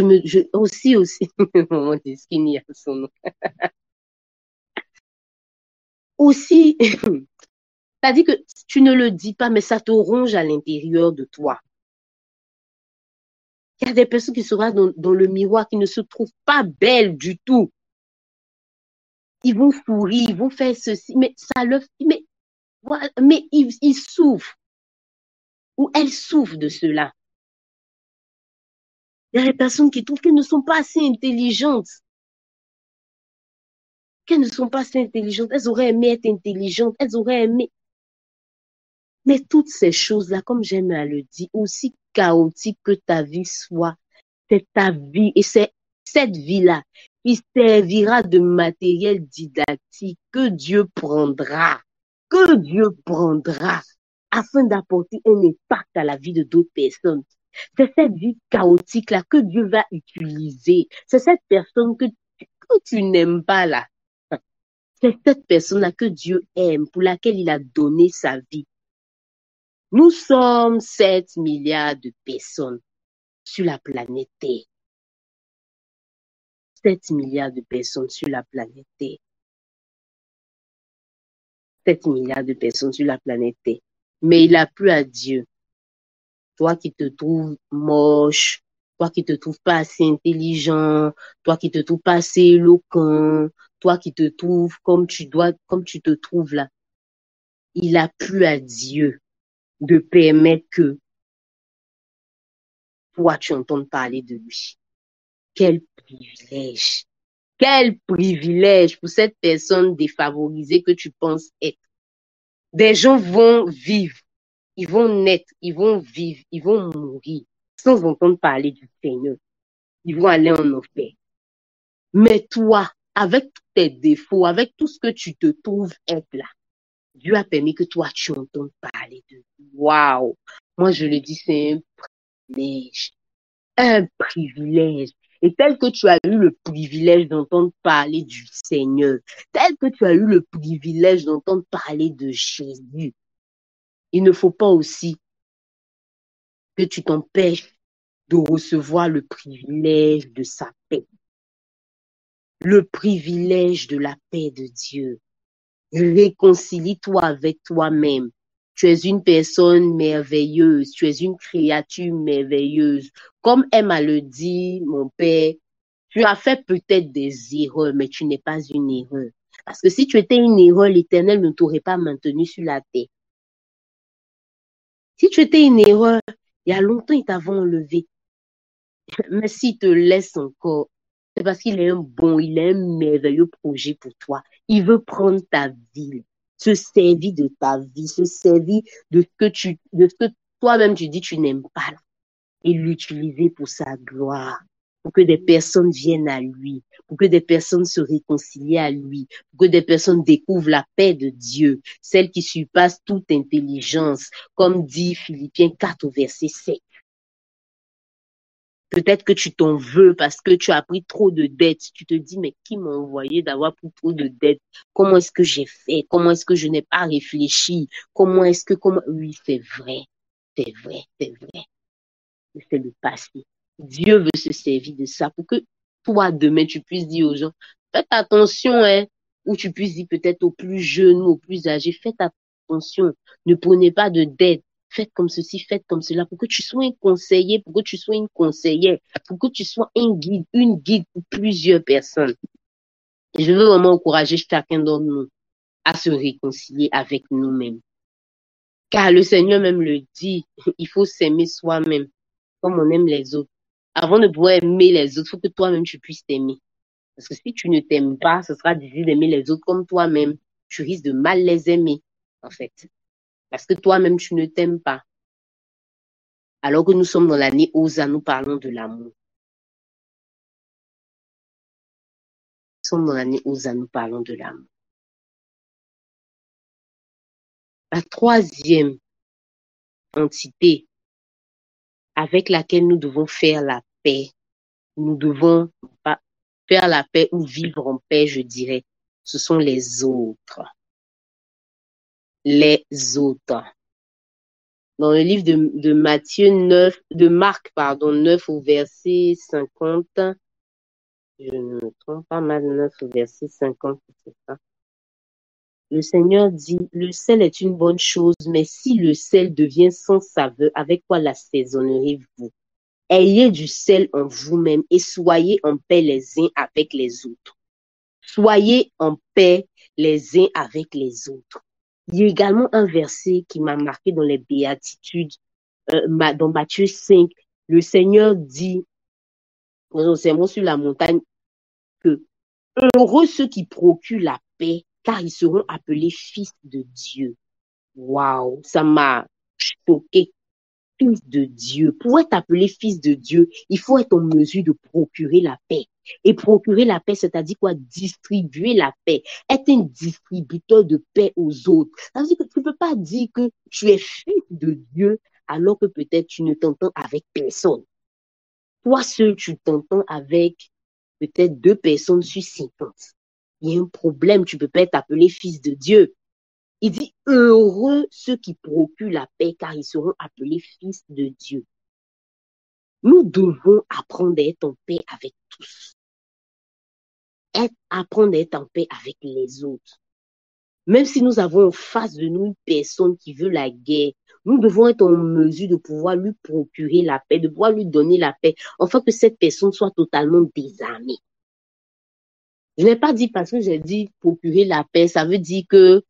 aussi, mon Dieu, Skinny a son nom. Aussi, c'est-à-dire que tu ne le dis pas, mais ça te ronge à l'intérieur de toi. Il y a des personnes qui seront dans le miroir qui ne se trouvent pas belles du tout. Ils vont sourire, ils vont faire ceci, mais ça leur, mais, voilà, mais ils souffrent ou elles souffrent de cela. Il y a des personnes qui trouvent qu'elles ne sont pas assez intelligentes. Qu'elles ne sont pas assez intelligentes. Elles auraient aimé être intelligentes. Elles auraient aimé. Mais toutes ces choses-là, comme j'aime à le dire, aussi chaotique que ta vie soit, c'est ta vie. Et c'est cette vie-là qui servira de matériel didactique que Dieu prendra afin d'apporter un impact à la vie de d'autres personnes. C'est cette vie chaotique-là que Dieu va utiliser. C'est cette personne que tu n'aimes pas là. C'est cette personne-là que Dieu aime, pour laquelle il a donné sa vie. Nous sommes 7 milliards de personnes sur la planète Terre. 7 milliards de personnes sur la planète Terre. 7 milliards de personnes sur la planète Terre. Mais il a plu à Dieu. Toi qui te trouves moche, toi qui te trouves pas assez intelligent, toi qui te trouves pas assez éloquent, toi qui te trouves comme tu te trouves là. Il a plu à Dieu de permettre que toi, tu entends parler de lui. Quel privilège. Quel privilège pour cette personne défavorisée que tu penses être. Des gens vont vivre, ils vont naître, ils vont vivre, ils vont mourir sans entendre parler du Seigneur. Ils vont aller en enfer. Mais toi, avec tous tes défauts, avec tout ce que tu te trouves être là, Dieu a permis que toi, tu entendes parler de lui. Waouh! Moi, je le dis, c'est un privilège. Un privilège. Et tel que tu as eu le privilège d'entendre parler du Seigneur, tel que tu as eu le privilège d'entendre parler de Jésus, il ne faut pas aussi que tu t'empêches de recevoir le privilège de sa paix, le privilège de la paix de Dieu. Réconcilie-toi avec toi-même. Tu es une personne merveilleuse, tu es une créature merveilleuse. Comme Emma le dit, mon père, tu as fait peut-être des erreurs, mais tu n'es pas une erreur. Parce que si tu étais une erreur, l'Éternel ne t'aurait pas maintenu sur la terre. Si tu étais une erreur, il y a longtemps, ils t'avaient enlevé. Mais s'il te laisse encore, c'est parce qu'il est il a un merveilleux projet pour toi. Il veut prendre ta vie, se servir de ta vie, se servir de ce que toi-même tu dis tu n'aimes pas là, et l'utiliser pour sa gloire, pour que des personnes viennent à lui, pour que des personnes se réconcilient à lui, pour que des personnes découvrent la paix de Dieu, celle qui surpasse toute intelligence, comme dit Philippiens 4 au verset 7. Peut-être que tu t'en veux parce que tu as pris trop de dettes. Tu te dis, mais qui m'a envoyé d'avoir pris trop de dettes? Comment est-ce que j'ai fait? Comment est-ce que je n'ai pas réfléchi? Oui, c'est vrai. C'est vrai, c'est vrai. C'est le passé. Dieu veut se servir de ça pour que toi, demain, tu puisses dire aux gens, faites attention, hein. Ou tu puisses dire peut-être aux plus jeunes ou aux plus âgés, faites attention. Ne prenez pas de dettes. Faites comme ceci, faites comme cela, pour que tu sois un conseiller, pour que tu sois une conseillère, pour que tu sois un guide, une guide pour plusieurs personnes. Et je veux vraiment encourager chacun d'entre nous à se réconcilier avec nous-mêmes. Car le Seigneur même le dit, il faut s'aimer soi-même comme on aime les autres. Avant de pouvoir aimer les autres, il faut que toi-même tu puisses t'aimer. Parce que si tu ne t'aimes pas, ce sera difficile d'aimer les autres comme toi-même. Tu risques de mal les aimer, en fait. Parce que toi-même, tu ne t'aimes pas. Alors que nous sommes dans l'année OSA, nous parlons de l'amour. Nous sommes dans l'année OSA, nous parlons de l'amour. La troisième entité avec laquelle nous devons faire la paix, nous devons pas faire la paix ou vivre en paix, je dirais, ce sont les autres. Les autres. Dans le livre de Matthieu 9, de Marc, pardon, 9 au verset 50, je ne me trompe pas mal, 9 au verset 50, c'est ça. Le Seigneur dit, le sel est une bonne chose, mais si le sel devient sans saveur, avec quoi l'assaisonnerez-vous? Ayez du sel en vous-même et soyez en paix les uns avec les autres. Soyez en paix les uns avec les autres. Il y a également un verset qui m'a marqué dans les béatitudes, dans Matthieu 5. Le Seigneur dit, dans son sermon sur la montagne, que heureux ceux qui procurent la paix, car ils seront appelés fils de Dieu. Waouh, ça m'a choqué. Fils de Dieu. Pour être appelé fils de Dieu, il faut être en mesure de procurer la paix. Et procurer la paix, c'est-à-dire quoi? Distribuer la paix. Être un distributeur de paix aux autres. Ça veut dire que tu ne peux pas dire que tu es fils de Dieu alors que peut-être tu ne t'entends avec personne. Toi seul, tu t'entends avec peut-être 2 personnes sur 50. Il y a un problème, tu ne peux pas être appelé fils de Dieu. Il dit, heureux ceux qui procurent la paix, car ils seront appelés fils de Dieu. Nous devons apprendre à être en paix avec tous. Apprendre à être en paix avec les autres. Même si nous avons en face de nous une personne qui veut la guerre, nous devons être en mesure de pouvoir lui procurer la paix, de pouvoir lui donner la paix, afin que cette personne soit totalement désarmée. Je n'ai pas dit parce que j'ai dit procurer la paix, ça veut dire que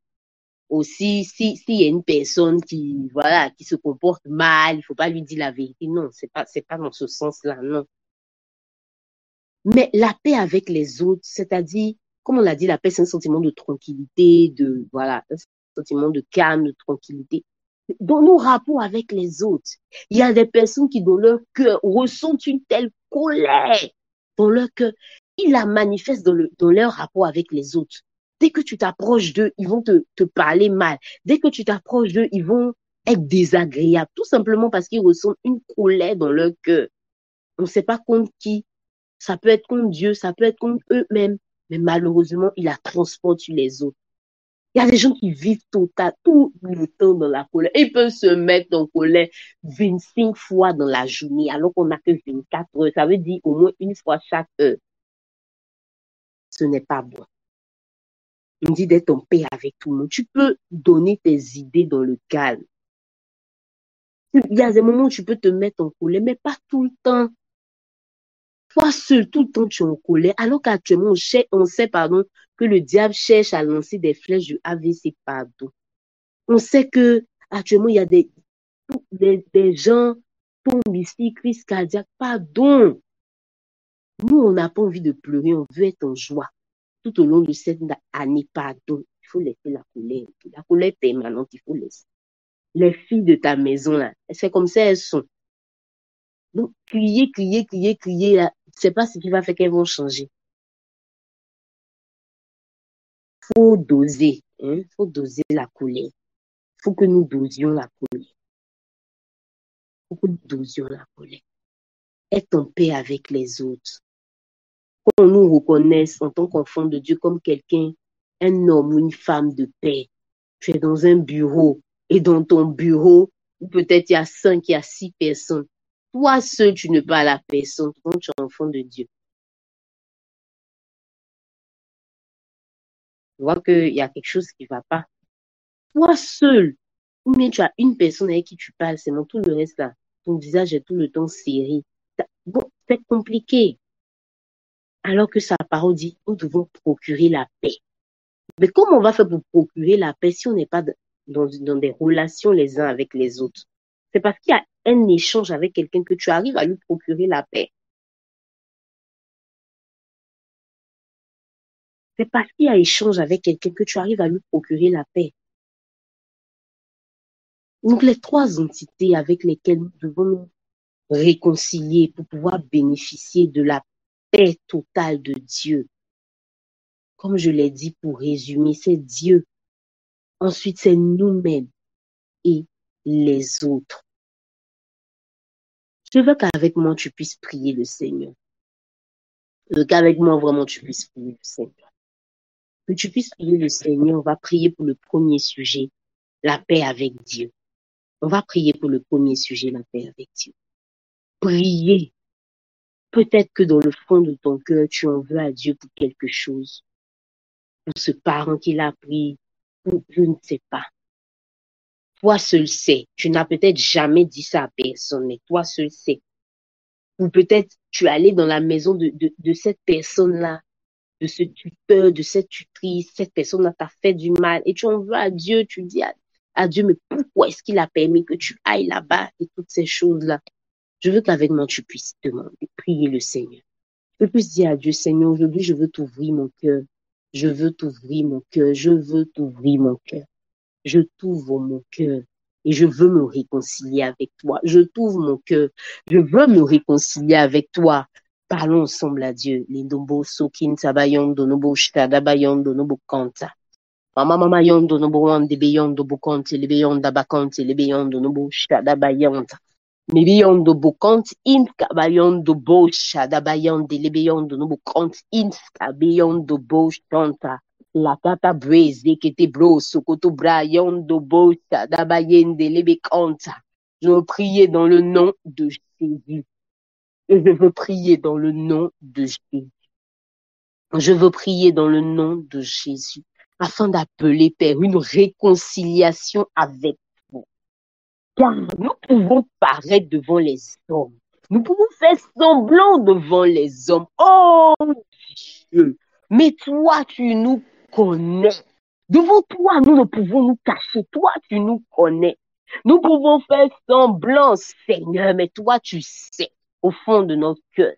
aussi, s'il y a une personne voilà, qui se comporte mal, il ne faut pas lui dire la vérité. Non, c'est pas dans ce sens-là, non. Mais la paix avec les autres, c'est-à-dire, comme on l'a dit, la paix, c'est un sentiment de tranquillité, voilà, un sentiment de calme, de tranquillité. Dans nos rapports avec les autres, il y a des personnes qui, dans leur cœur, ressentent une telle colère dans leur cœur. Ils la manifestent dans leur rapport avec les autres. Dès que tu t'approches d'eux, ils vont te parler mal. Dès que tu t'approches d'eux, ils vont être désagréables, tout simplement parce qu'ils ressentent une colère dans leur cœur. On ne sait pas contre qui. Ça peut être contre Dieu, ça peut être contre eux-mêmes, mais malheureusement, ils la transportent sur les autres. Il y a des gens qui vivent tout le temps dans la colère. Ils peuvent se mettre en colère 25 fois dans la journée, alors qu'on n'a que 24 heures. Ça veut dire au moins une fois chaque heure. Ce n'est pas bon. On dit d'être en paix avec tout le monde. Tu peux donner tes idées dans le calme. Il y a des moments où tu peux te mettre en colère, mais pas tout le temps. Toi seul, tout le temps, tu es en colère, alors qu'actuellement, on sait, pardon, que le diable cherche à lancer des flèches du AVC, pardon. On sait que actuellement, il y a des gens tombent ici, crise cardiaque, pardon. Nous, on n'a pas envie de pleurer, on veut être en joie. Tout au long de cette année, pardon. Il faut laisser la colère. La colère permanente, il faut laisser. Les filles de ta maison, là, c'est comme ça elles sont. Donc, crier, crier, crier, crier, là, c'est pas ce qui va faire qu'elles vont changer. Faut doser, hein? Faut doser la colère. Faut que nous dosions la colère. Faut que nous dosions la colère. Être en paix avec les autres. Qu'on nous reconnaisse en tant qu'enfant de Dieu comme quelqu'un, un homme ou une femme de paix. Tu es dans un bureau et dans ton bureau, ou peut-être il y a 5, il y a 6 personnes. Toi seul, tu ne parles à personne quand tu es enfant de Dieu. Tu vois qu'il y a quelque chose qui ne va pas. Toi seul, ou bien tu as une personne avec qui tu parles, c'est tout le reste là. Ton visage est tout le temps serré. Bon, c'est compliqué. Alors que sa parole dit, nous devons procurer la paix. Mais comment on va faire pour procurer la paix si on n'est pas dans des relations les uns avec les autres? C'est parce qu'il y a un échange avec quelqu'un, que tu arrives à lui procurer la paix. C'est parce qu'il y a échange avec quelqu'un que tu arrives à lui procurer la paix. Donc, les trois entités avec lesquelles nous devons nous réconcilier pour pouvoir bénéficier de la paix totale de Dieu. Comme je l'ai dit pour résumer, c'est Dieu. Ensuite, c'est nous-mêmes et les autres. Je veux qu'avec moi, tu puisses prier le Seigneur. Je veux qu'avec moi, vraiment, tu puisses prier le Seigneur. Que tu puisses prier le Seigneur, on va prier pour le premier sujet, la paix avec Dieu. On va prier pour le premier sujet, la paix avec Dieu. Prier. Peut-être que dans le fond de ton cœur, tu en veux à Dieu pour quelque chose. Pour ce parent qu'il a pris, pour je ne sais pas. Toi seul sais. Tu n'as peut-être jamais dit ça à personne, mais toi seul sais. Ou peut-être tu es allé dans la maison de cette personne-là, de ce tuteur, de cette tutrice, cette personne-là t'a fait du mal et tu en veux à Dieu, tu dis à Dieu, mais pourquoi est-ce qu'il a permis que tu ailles là-bas et toutes ces choses-là? Je veux qu'avec moi, tu puisses demander, prier le Seigneur. Je puisse dire à Dieu, Seigneur, aujourd'hui, je veux t'ouvrir mon cœur. Je veux t'ouvrir mon cœur. Je veux t'ouvrir mon cœur. Je t'ouvre mon cœur et je veux me réconcilier avec toi. Je t'ouvre mon cœur. Je veux me réconcilier avec toi. Parlons ensemble à Dieu. Lindombo sokin tabayondo nobo shtada bayondo nobo kanta. Mama yondo nobo wande beyondo bukonte lebeyonda bakante lebeyondo nobo shtada bayonda. Mibiyondo bukonte inska bayondo bo shada bayonde lebeyondo nobo konte inska beyondo bo shanta. La tata braise que te brosse, koto brayon do bocha, dabayende lebe kanta. Je veux prier dans le nom de Jésus. Et je veux prier dans le nom de Jésus. Je veux prier dans le nom de Jésus afin d'appeler, Père, une réconciliation avec vous. Car nous pouvons paraître devant les hommes. Nous pouvons faire semblant devant les hommes. Oh Dieu! Mais toi, tu nous connais. Devant toi, nous ne pouvons nous cacher. Toi, tu nous connais. Nous pouvons faire semblant, Seigneur, mais toi, tu sais, au fond de notre cœur.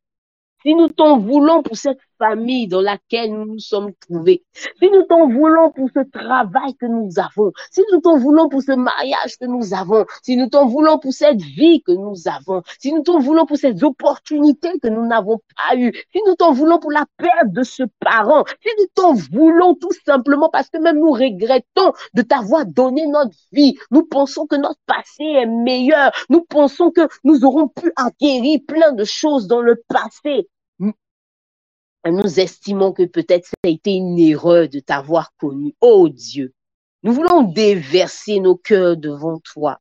Si nous t'en voulons pour cette famille dans laquelle nous nous sommes trouvés, si nous t'en voulons pour ce travail que nous avons, si nous t'en voulons pour ce mariage que nous avons, si nous t'en voulons pour cette vie que nous avons, si nous t'en voulons pour ces opportunités que nous n'avons pas eues, si nous t'en voulons pour la perte de ce parent, si nous t'en voulons tout simplement parce que même nous regrettons de t'avoir donné notre vie, nous pensons que notre passé est meilleur, nous pensons que nous aurons pu acquérir plein de choses dans le passé. Nous estimons que peut-être ça a été une erreur de t'avoir connu. Oh Dieu, nous voulons déverser nos cœurs devant toi.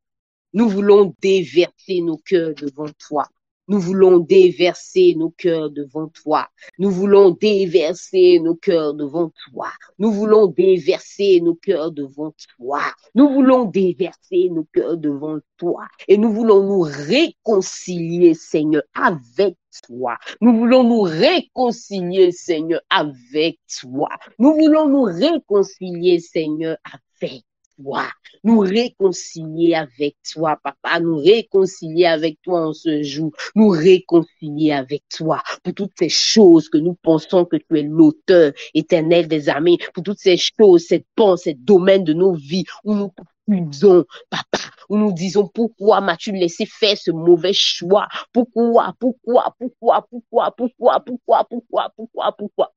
Nous voulons déverser nos cœurs devant toi. Nous voulons déverser nos cœurs devant toi. Nous voulons déverser nos cœurs devant toi. Nous voulons déverser nos cœurs devant toi. Nous voulons déverser nos cœurs devant toi. Et nous voulons nous réconcilier, Seigneur, avec toi. Nous voulons nous réconcilier, Seigneur, avec toi. Nous voulons nous réconcilier, Seigneur, avec toi. Nous réconcilier avec toi, papa. Nous réconcilier avec toi en ce jour. Nous réconcilier avec toi pour toutes ces choses que nous pensons que tu es l'auteur éternel des armées, pour toutes ces choses, cette pensée, ce domaine de nos vies où nous disons, papa, où nous disons pourquoi m'as-tu laissé faire ce mauvais choix? Pourquoi?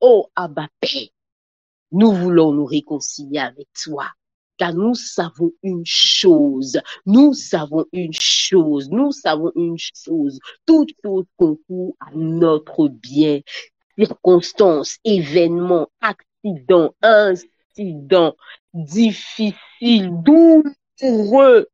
Oh, Abba Père, nous voulons nous réconcilier avec toi. Car nous savons une chose, toute chose concourt à notre bien, circonstances, événements, accidents, incidents, difficiles, douloureux,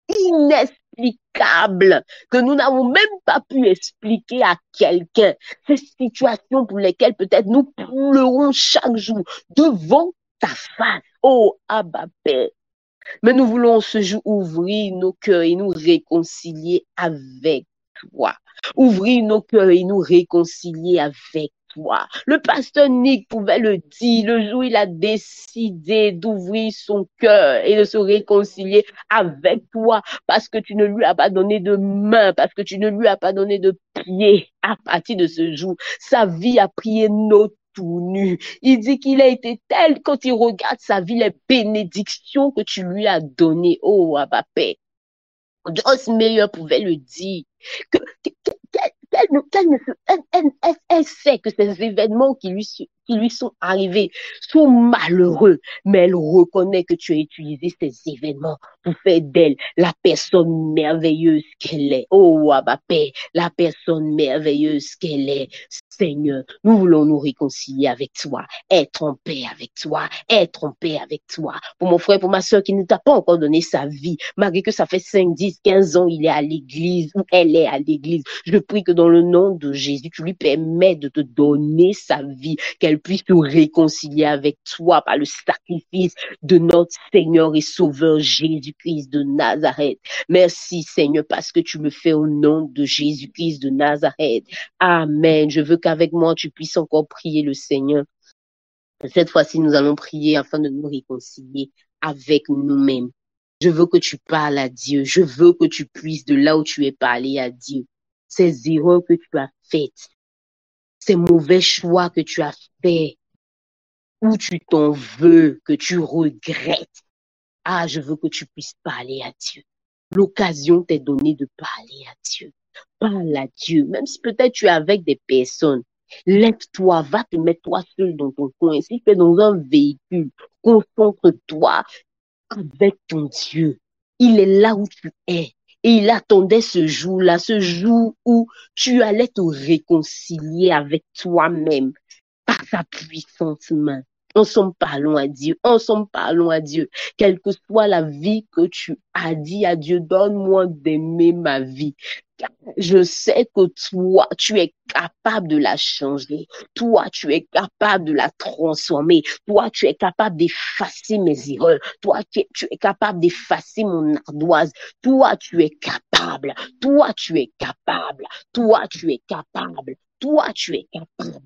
inexplicables, que nous n'avons même pas pu expliquer à quelqu'un. Ces situations pour lesquelles peut-être nous pleurons chaque jour devant ta face. Oh, Abba Père. Mais nous voulons ce jour ouvrir nos cœurs et nous réconcilier avec toi. Ouvrir nos cœurs et nous réconcilier avec toi. Le pasteur Nick pouvait le dire le jour où il a décidé d'ouvrir son cœur et de se réconcilier avec toi parce que tu ne lui as pas donné de main, parce que tu ne lui as pas donné de pied. À partir de ce jour, sa vie a pris un autre tournure. Il dit qu'il a été tel, quand il regarde sa vie, les bénédictions que tu lui as données. Oh, Abba Père. Joyce Meyer pouvait le dire. Elle sait que ces événements qui lui sont arrivés sont malheureux, mais elle reconnaît que tu as utilisé ces événements pour faire d'elle la personne merveilleuse qu'elle est. Oh, Abba Père, la personne merveilleuse qu'elle est. Seigneur, nous voulons nous réconcilier avec toi, être en paix avec toi, être en paix avec toi. Pour mon frère, pour ma soeur qui ne t'a pas encore donné sa vie, malgré que ça fait 5, 10, 15 ans, il est à l'église ou elle est à l'église, je prie que dans le nom de Jésus, tu lui permets de te donner sa vie, qu'elle puisse se réconcilier avec toi par le sacrifice de notre Seigneur et Sauveur Jésus-Christ de Nazareth. Merci Seigneur parce que tu le fais au nom de Jésus-Christ de Nazareth. Amen. Je veux qu'avec moi, tu puisses encore prier le Seigneur. Cette fois-ci, nous allons prier afin de nous réconcilier avec nous-mêmes. Je veux que tu parles à Dieu. Je veux que tu puisses de là où tu es parlé à Dieu. Ces erreurs que tu as faites, ces mauvais choix que tu as faits, où tu t'en veux, que tu regrettes. Ah, je veux que tu puisses parler à Dieu. L'occasion t'est donnée de parler à Dieu. Parle à Dieu, même si peut-être tu es avec des personnes. Lève-toi, va te mettre toi seul dans ton coin. Si tu es dans un véhicule, concentre-toi avec ton Dieu. Il est là où tu es. Et il attendait ce jour-là, ce jour où tu allais te réconcilier avec toi-même par sa puissante main. Ensemble, parlons à Dieu. Ensemble, parlons à Dieu. Quelle que soit la vie que tu as dit à Dieu, donne-moi d'aimer ma vie. Je sais que toi, tu es capable de la changer. Toi, tu es capable de la transformer. Toi, tu es capable d'effacer mes erreurs. Toi, tu es capable d'effacer mon ardoise. Toi, tu es capable. Toi, tu es capable. Toi, tu es capable. Toi, tu es capable.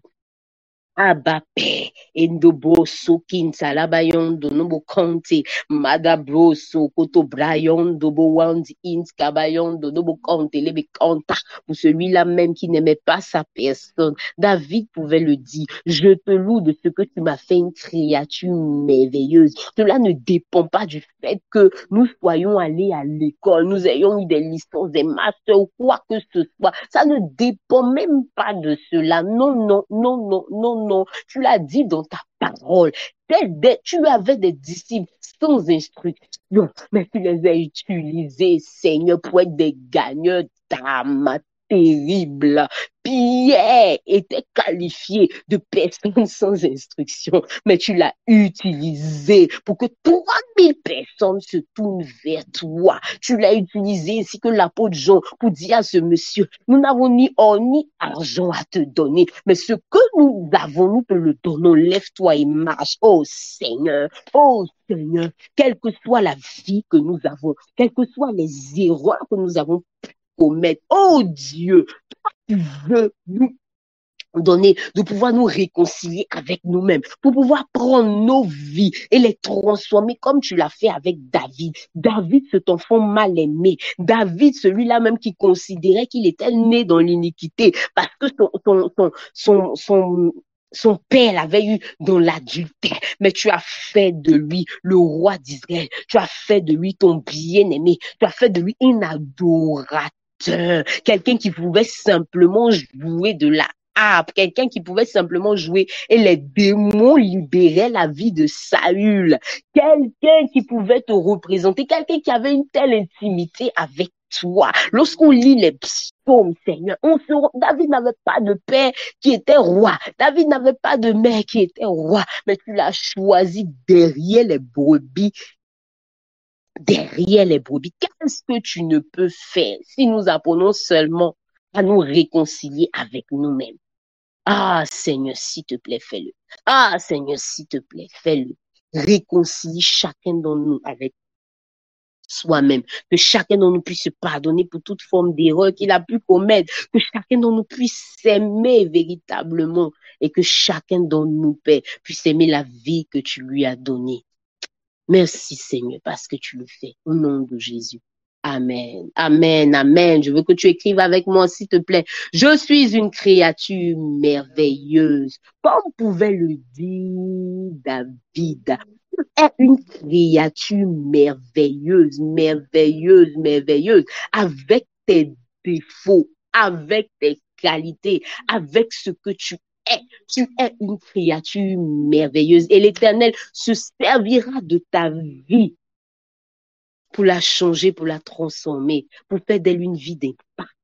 Abape, Endobroso, Kinsalabayondo, Nobo Conte, Madabroso, Koto Brayondo, Bowandi, Inskabayondo, Nobo Conte, Lebe Canta, pour celui-là même qui n'aimait pas sa personne. David pouvait le dire, je te loue de ce que tu m'as fait une créature merveilleuse. Cela ne dépend pas du fait que nous soyons allés à l'école, nous ayons eu des licences, des masters ou quoi que ce soit. Ça ne dépend même pas de cela. Non, non, non, non, non, non. Tu l'as dit dans ta parole. Tu avais des disciples sans instruction, mais tu les as utilisés, Seigneur, pour être des gagneurs d'âme terrible. Pierre était qualifié de personne sans instruction, mais tu l'as utilisé pour que 3000 personnes se tournent vers toi. Tu l'as utilisé ainsi que l'apôtre Jean pour dire à ce monsieur, nous n'avons ni or ni argent à te donner, mais ce que nous avons, nous te le donnons. Lève-toi et marche. Oh Seigneur, quelle que soit la vie que nous avons, quelles que soient les erreurs que nous avons commettre. Oh Dieu, tu veux nous donner, de pouvoir nous réconcilier avec nous-mêmes, pour pouvoir prendre nos vies et les transformer comme tu l'as fait avec David. David, cet enfant mal aimé. David, celui-là même qui considérait qu'il était né dans l'iniquité parce que son père l'avait eu dans l'adultère, mais tu as fait de lui le roi d'Israël. Tu as fait de lui ton bien-aimé. Tu as fait de lui un adorateur. Quelqu'un qui pouvait simplement jouer de la harpe, quelqu'un qui pouvait simplement jouer et les démons libéraient la vie de Saül, quelqu'un qui pouvait te représenter, quelqu'un qui avait une telle intimité avec toi. Lorsqu'on lit les psaumes, Seigneur, David n'avait pas de père qui était roi, David n'avait pas de mère qui était roi, mais tu l'as choisi derrière les brebis. Qu'est-ce que tu ne peux faire si nous apprenons seulement à nous réconcilier avec nous-mêmes? Ah, Seigneur, s'il te plaît, fais-le. Ah, Seigneur, s'il te plaît, fais-le. Réconcilie chacun d'entre nous avec soi-même, que chacun d'entre nous puisse se pardonner pour toute forme d'erreur qu'il a pu commettre, que chacun d'entre nous puisse s'aimer véritablement et que chacun d'entre nous, Père, puisse aimer la vie que tu lui as donnée. Merci Seigneur parce que tu le fais au nom de Jésus. Amen, amen, amen. Je veux que tu écrives avec moi, s'il te plaît. Je suis une créature merveilleuse. Comme pouvait le dire David, est une créature merveilleuse, merveilleuse, merveilleuse, avec tes défauts, avec tes qualités, avec ce que tu es. Tu es une créature merveilleuse et l'Éternel se servira de ta vie pour la changer, pour la transformer, pour faire d'elle une vie d'impact.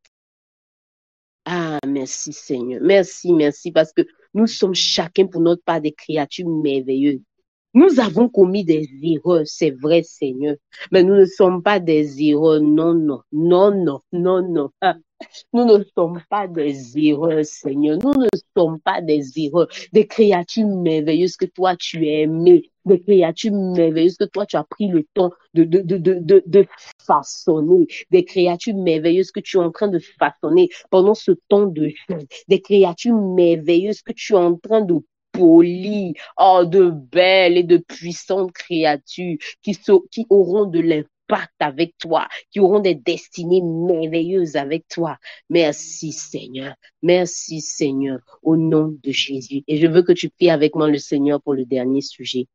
Ah, merci Seigneur. Merci, merci, parce que nous sommes chacun pour notre part des créatures merveilleuses. Nous avons commis des erreurs, c'est vrai Seigneur, mais nous ne sommes pas des erreurs, non, non, non, non, non, non. Ah, nous ne sommes pas des erreurs, Seigneur. Nous ne sommes pas des erreurs. Des créatures merveilleuses que toi, tu as aimées. Des créatures merveilleuses que toi, tu as pris le temps de façonner. Des créatures merveilleuses que tu es en train de façonner pendant ce temps de jeûne. Des créatures merveilleuses que tu es en train de polir. Oh, de belles et de puissantes créatures qui auront de l'impact avec toi, qui auront des destinées merveilleuses avec toi. Merci Seigneur. Merci Seigneur, au nom de Jésus. Et je veux que tu pries avec moi le Seigneur pour le dernier sujet.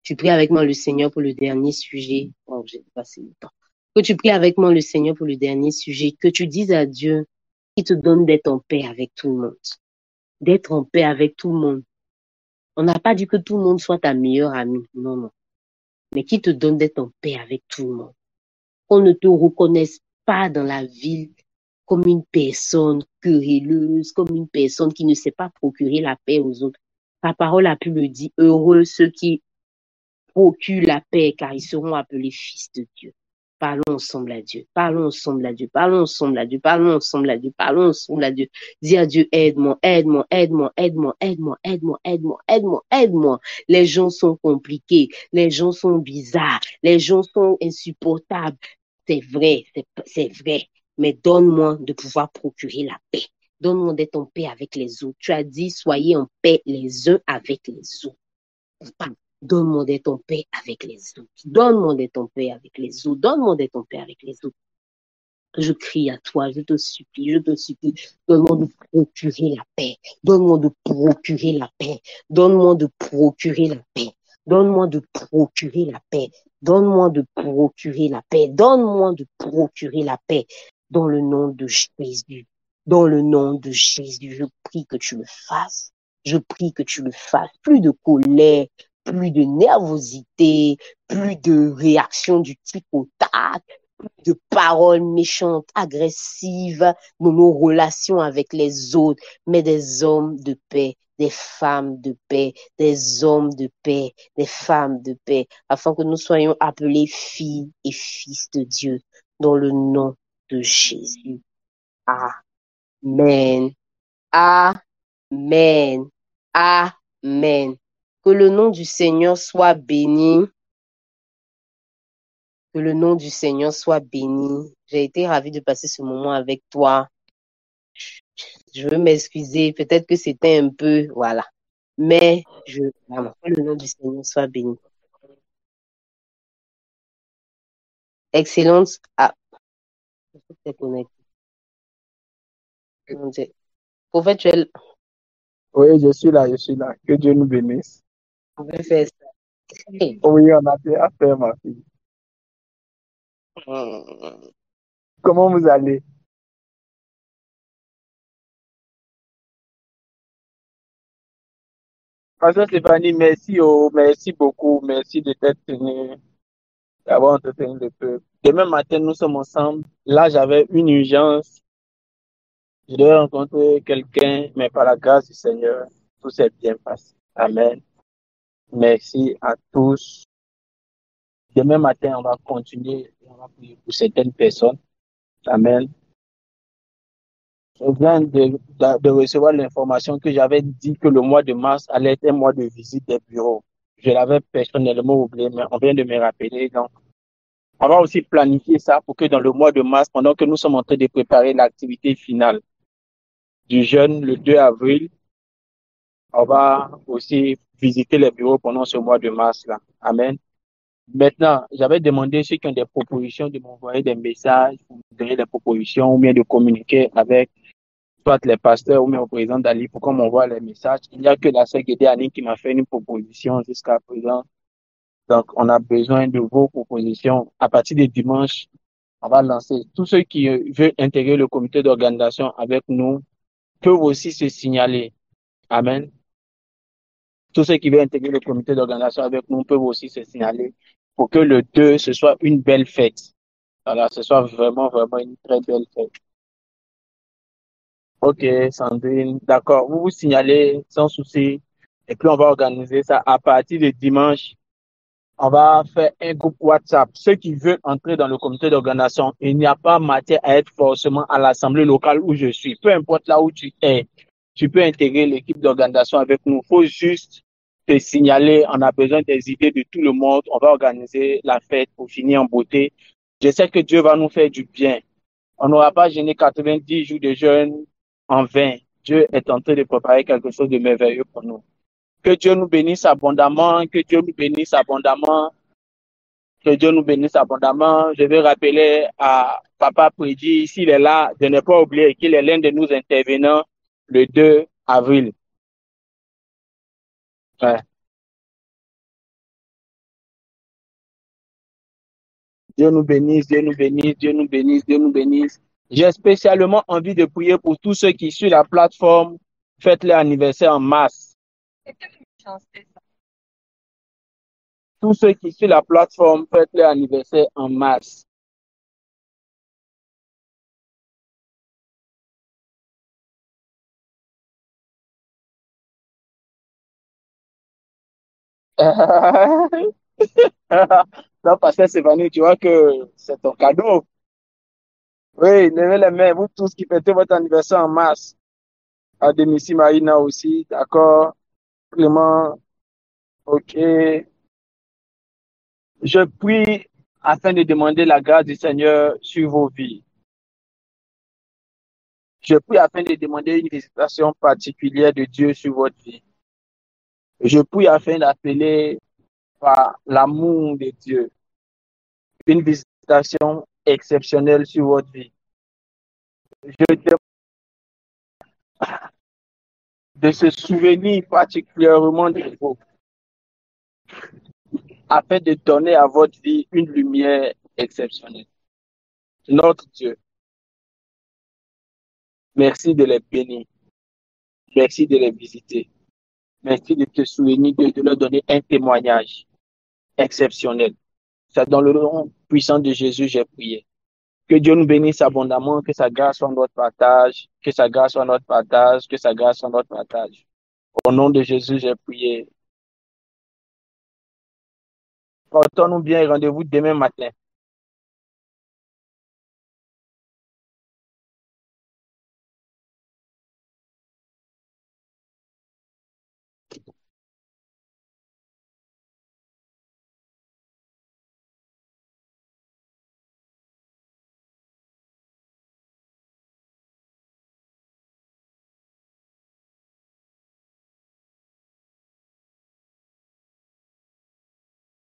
Tu pries avec moi le Seigneur pour le dernier sujet. Oh, j'ai passé le temps. Que tu pries avec moi le Seigneur pour le dernier sujet. Que tu dises à Dieu qui te donne d'être en paix avec tout le monde. D'être en paix avec tout le monde. On n'a pas dit que tout le monde soit ta meilleure amie. Non, non. Mais qui te donne d'être en paix avec tout le monde. Qu'on ne te reconnaisse pas dans la ville comme une personne querelleuse, comme une personne qui ne sait pas procurer la paix aux autres. Ta parole a pu le dire, heureux ceux qui procurent la paix, car ils seront appelés fils de Dieu. Parlons ensemble à Dieu, parlons ensemble à Dieu, parlons ensemble à Dieu, parlons ensemble à Dieu, parlons ensemble à Dieu. Dis à Dieu, aide-moi, aide-moi, aide-moi, aide-moi, aide-moi, aide-moi, aide-moi, aide-moi, aide-moi. Les gens sont compliqués, les gens sont bizarres, les gens sont insupportables. C'est vrai, c'est vrai. Mais donne-moi de pouvoir procurer la paix. Donne-moi d'être en paix avec les autres. Tu as dit, soyez en paix les uns avec les autres. Donne-moi d'être en paix avec les autres. Donne-moi d'être en paix avec les autres. Donne-moi d'être en paix avec les autres. Je crie à toi, je te supplie, je te supplie. Donne-moi de procurer la paix. Donne-moi de procurer la paix. Donne-moi de procurer la paix. Donne-moi de procurer la paix. Donne-moi de procurer la paix. Donne-moi de procurer la paix. Dans le nom de Jésus. Dans le nom de Jésus, je prie que tu le fasses. Je prie que tu le fasses. Plus de colère, plus de nervosité, plus de réaction du tic au tac, plus de paroles méchantes, agressives dans nos relations avec les autres, mais des hommes de paix, des femmes de paix, des hommes de paix, des femmes de paix, afin que nous soyons appelés filles et fils de Dieu, dans le nom de Jésus. Amen. Amen. Amen. Que le nom du Seigneur soit béni. Que le nom du Seigneur soit béni. J'ai été ravie de passer ce moment avec toi. Je veux m'excuser. Peut-être que c'était un peu, voilà. Mais vraiment, que le nom du Seigneur soit béni. Excellence. Ah, c'est connecté. Prophète, tu es Oui, je suis là, je suis là. Que Dieu nous bénisse. on va faire ça. Hey. Oui, on a fait affaire, ma fille. Comment vous allez? Pasteur Stéphanie, merci, merci beaucoup. Merci de t'être tenu, d'avoir entretenu le peuple. Demain matin, nous sommes ensemble. Là, j'avais une urgence. Je devais rencontrer quelqu'un, mais par la grâce du Seigneur, tout s'est bien passé. Amen. Merci à tous. Demain matin, on va continuer. On va prier pour certaines personnes. Amen. Je viens de recevoir l'information que j'avais dit que le mois de mars allait être un mois de visite des bureaux. Je l'avais personnellement oublié, mais on vient de me rappeler. Donc, On va aussi planifier ça pour que dans le mois de mars, pendant que nous sommes en train de préparer l'activité finale du jeûne le 2 avril, on va aussi visiter les bureaux pendant ce mois de mars-là. Amen. Maintenant, j'avais demandé ceux qui ont des propositions de m'envoyer des messages, pour me donner des propositions ou bien de communiquer avec soit les pasteurs ou bien au président d'Ali pour qu'on m'envoie les messages. Il n'y a que la sœur Guédé Annie qui m'a fait une proposition jusqu'à présent. Donc, on a besoin de vos propositions. À partir de dimanche, on va lancer. Tous ceux qui veulent intégrer le comité d'organisation avec nous peuvent aussi se signaler. Amen. Tous ceux qui veulent intégrer le comité d'organisation avec nous peuvent aussi se signaler pour que le 2, ce soit une belle fête. Voilà, ce soit vraiment, vraiment une très belle fête. Ok, Sandrine, d'accord. Vous vous signalez sans souci. Et puis, on va organiser ça à partir de dimanche. On va faire un groupe WhatsApp. Ceux qui veulent entrer dans le comité d'organisation, il n'y a pas matière à être forcément à l'assemblée locale où je suis. Peu importe là où tu es, tu peux intégrer l'équipe d'organisation avec nous. Il faut juste te signaler. On a besoin des idées de tout le monde. On va organiser la fête pour finir en beauté. Je sais que Dieu va nous faire du bien. On n'aura pas gêné 90 jours de jeûne en vain. Dieu est en train de préparer quelque chose de merveilleux pour nous. Que Dieu nous bénisse abondamment, que Dieu nous bénisse abondamment, que Dieu nous bénisse abondamment. Je vais rappeler à Papa Prédi, s'il est là, de ne pas oublier qu'il est l'un de nous intervenants le 2 avril. Ouais. Dieu nous bénisse, Dieu nous bénisse, Dieu nous bénisse, Dieu nous bénisse. J'ai spécialement envie de prier pour tous ceux qui sur la plateforme fêtent leur anniversaire en masse. Tous ceux qui sur la plateforme fêtent leur anniversaire en masse. Non, Pasteur Stéphanie, tu vois que c'est ton cadeau. Oui, levez les mains, vous tous qui fêtez votre anniversaire en masse. Adémissi Marina aussi, d'accord. Clément, ok. Je prie afin de demander la grâce du Seigneur sur vos vies. Je prie afin de demander une visitation particulière de Dieu sur votre vie. Je prie afin d'appeler par l'amour de Dieu une visitation exceptionnelle sur votre vie. Je demande de se souvenir particulièrement de vous afin de donner à votre vie une lumière exceptionnelle. Notre Dieu, merci de les bénir. Merci de les visiter. Merci de te souvenir, de leur donner un témoignage exceptionnel. C'est dans le nom puissant de Jésus, j'ai prié. Que Dieu nous bénisse abondamment, que sa grâce soit notre partage, que sa grâce soit notre partage, que sa grâce soit notre partage. Au nom de Jésus, j'ai prié. Portons-nous bien et rendez-vous demain matin.